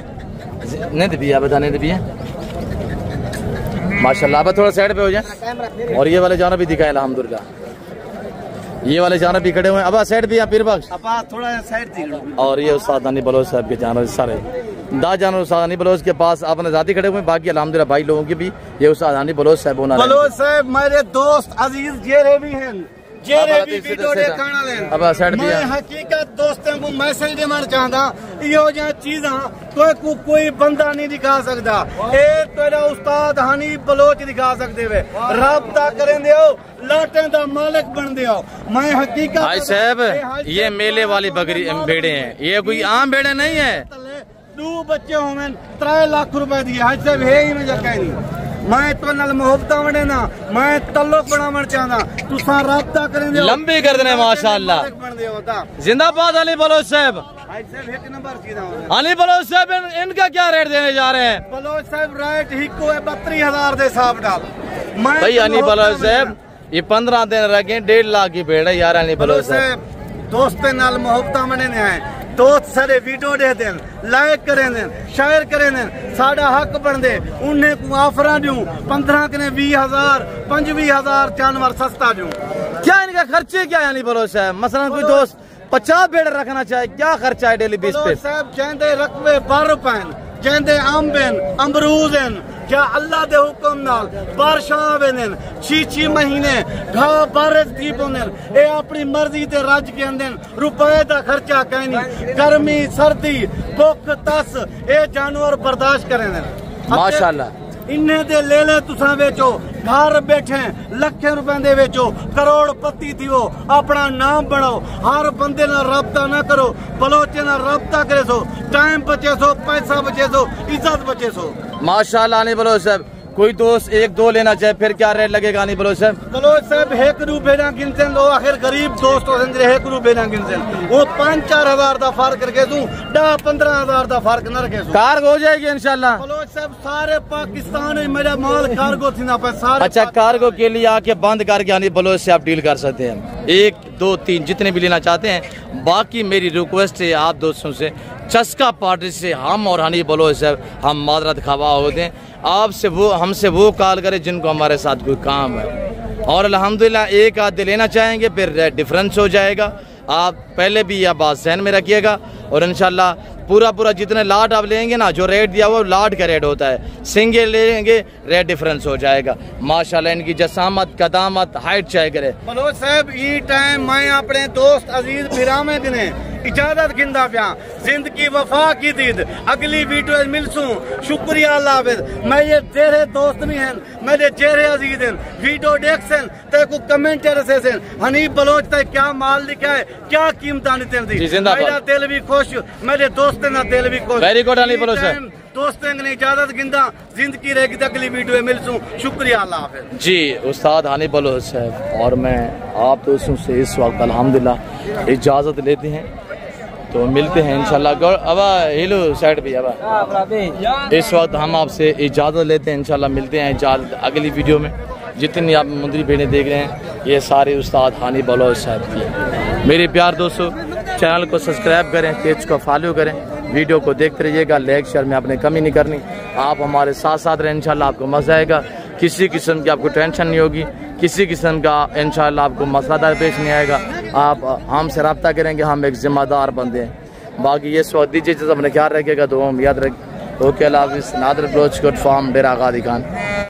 B: नहीं भी है, बता नहीं भी है माशाल्लाह। अब थोड़ा साइड पे हो जाए और ये वाले जानवर भी दिखाए अल्हम्दुलिल्लाह। ये वाले जानवर भी खड़े हुए हैं। अब साइड भी है पीर बख्श,
A: अब थोड़ा साइड दी।
B: और ये उस्ताद हनीफ बलोच साहब के जानवर सारे 10 जानवर उस्ताद हनीफ बलोच के पास अपने जाती खड़े हुए हैं। बाकी अल्हम्दुलिल्लाह भाई लोगों के भी ये उस्ताद हनीफ बलोच साहब होना।
A: बलोच साहब मेरे दोस्त अजीज जेरे भी हैं, जेरे भी वीडियो देखना लें।
B: अब साइड भी
A: मैं हकीकत दोस्तों को मैसेज देना चाहता यो जा चीज़ा कोई बंदा नहीं दिखा सकता। ए तेरा उस्ताद हनीफ बलोच दिखा सकते वे, राब्ता करें दियो लाटे दा मालिक बन दियो। मैं हकीकत
B: भाई साहब ये मेले वाली बकरी भेड़े हैं, ये कोई आम भेड़े नहीं है।
A: 2 बच्चे होंगे 3 लाख रुपए दिए हज साहब है ही में जगह नहीं। मैं तो नल मोहब्बत बने ना, मैं तल्लुक बनाना चाहता तुसा राब्ता करें दे
B: लंबी कर देने माशाल्लाह। जिंदाबाद हनीफ बलोच साहब।
A: एक नंबर चीज़
B: हनीफ बलोच साहब इनका क्या रेट देने जा रहे हैं?
A: बलोच साहब रेट हिको है 32,000 दे हिसाब डाल।
B: भाई हनीफ बलोच साहब ये 15 दिन रखे 1.5 लाख की भेड़ है यार। हनीफ बलोच साहब
A: दोस्ते नाल मोहब्बत बने ने आए दोस्त सारे वीडियो दे देन, लाइक करें देन, शेयर करें देन, साडा हक बन दे उन्हें को ऑफर दूं 15 के 20,000 25,000 जानवर सस्ता दूं।
B: क्या इनका खर्चे क्या है हनीफ बलोच साहब? मसलन कोई दोस्त 50 भेड़ रखना चाहे क्या खर्चा है डेली बेस पे?
A: साहब जेंदे रकबे 12 रुपए जेंदे अम्बेन अमरूदन क्या अल्लाह दे हुक्म नाल बारिशां आवेन 6 महीने घा बारिश दी पोंदन ए अपनी मर्जी ते रज के अंदर रुपए दा खर्चा कहनी गर्मी सर्दी भुख तस ए जानवर बर्दाश्त करें
B: माशाल्लाह।
A: इन्हें दे ले ले तुसा बेचो घर बैठे लखें रुपए दे बेचो करोड़पति थी वो अपना नाम बनाओ। हर बंदे ना राब्ता ना करो, बलोचे ना राब्ता करे सो टाइम बचे सो पैसा बचे सो इज्जत बचे सो।
B: माशाल्लाह हनीफ बलोच साहब कोई दोस्त 1-2 लेना चाहे फिर क्या रेट लगेगा हनीफ बलोच साहब?
A: बलोच साहब 1 रुपए ना गिनते लो आखिर गरीब दोस्त हो 1 रुपए ना गिनते वो 5-4 हजार दा फर्क रखे तू 10-15 हजार दा फर्क न रखे
B: कार्गो हो जाएगी इंशाल्लाह।
A: बलोच साहब सारे पाकिस्तान में मेरा माल कार्गो थी ना पे सारे।
B: अच्छा कार्गो के लिए आके बंद करके हनीफ बलोच से आप डील कर सकते हैं 1, 2, 3 जितने भी लेना चाहते हैं। बाकी मेरी रिक्वेस्ट है आप दोस्तों से चस्का पार्टी से हम और हनीफ बलोच साहब हम मादरत खवा होते हैं आपसे वो हमसे वो कॉल करें जिनको हमारे साथ कोई काम है और अल्हम्दुलिल्लाह एक आध लेना चाहेंगे फिर डिफरेंस हो जाएगा। आप पहले भी यह बात ज़हन में रखिएगा और इंशाल्लाह पूरा जितने लाट आप लेंगे ना जो रेट दिया हुआ लाट का रेट होता है, सिंगल लेंगे रेट डिफरेंस हो जाएगा। माशाल्लाह इनकी जसामत कदामत हाइट चाहे करे।
A: बलोच साहब ये टाइम मैं अपने दोस्त अजीज फिरामे दिने इजाजत गिंदा पिया जिंदगी वफा की दीद अगली वीडियो मिलसूं शुक्रिया अल्लाह हाफिज। मैं ये जेरे दोस्त भी हैं मेरे जेरे अजीज हैं वीडियो देखसन ते को कमेंट रसेसन हनीफ बलोच ते क्या माल लिखा है क्या कीमत नहीं दी मेरा दिल भी खुश मेरे दोस्त ना दिल भी खुश।
B: वेरी गुड हनीफ बलोच साहब
A: दोस्तों ने इजाजत गिंदा जिंदगी रहेगी तो अगली वीडियो मिलसूं शुक्रिया अल्लाह हाफिज। जी
B: उस्ताद हनीफ बलोच साहब और मैं आप दोस्तों से इस वक्त अल्हम्दुलिल्लाह इजाज़त लेते हैं तो मिलते हैं इंशाल्लाह। अब हेलो साइड भी अब इस वक्त हम आपसे इजाज़त लेते हैं इंशाल्लाह मिलते हैं इजाज़त अगली वीडियो में। जितनी आप मुंदरी भेड़ें देख रहे हैं ये सारे उस्ताद हनीफ बलोच साहब की। मेरे प्यार दोस्तों चैनल को सब्सक्राइब करें, पेज को फॉलो करें, वीडियो को देखते रहिएगा, लाइक शेयर में आपने कमी नहीं करनी। आप हमारे साथ साथ रहें इंशाल्लाह आपको मज़ा आएगा, किसी किस्म की आपको टेंशन नहीं होगी, किसी किस्म का इंशाल्लाह आपको मसला पेश नहीं आएगा। आप हमसे रब्ता करेंगे, हम एक ज़िम्मेदार बंदे हैं। बाकी ये सो दीजिए, अपने ख्याल रखिएगा, तो हम याद रख। ओके, अल्लाह हाफ़िज़। नादिर बलोच गुड फार्म, डेरा गादी खान।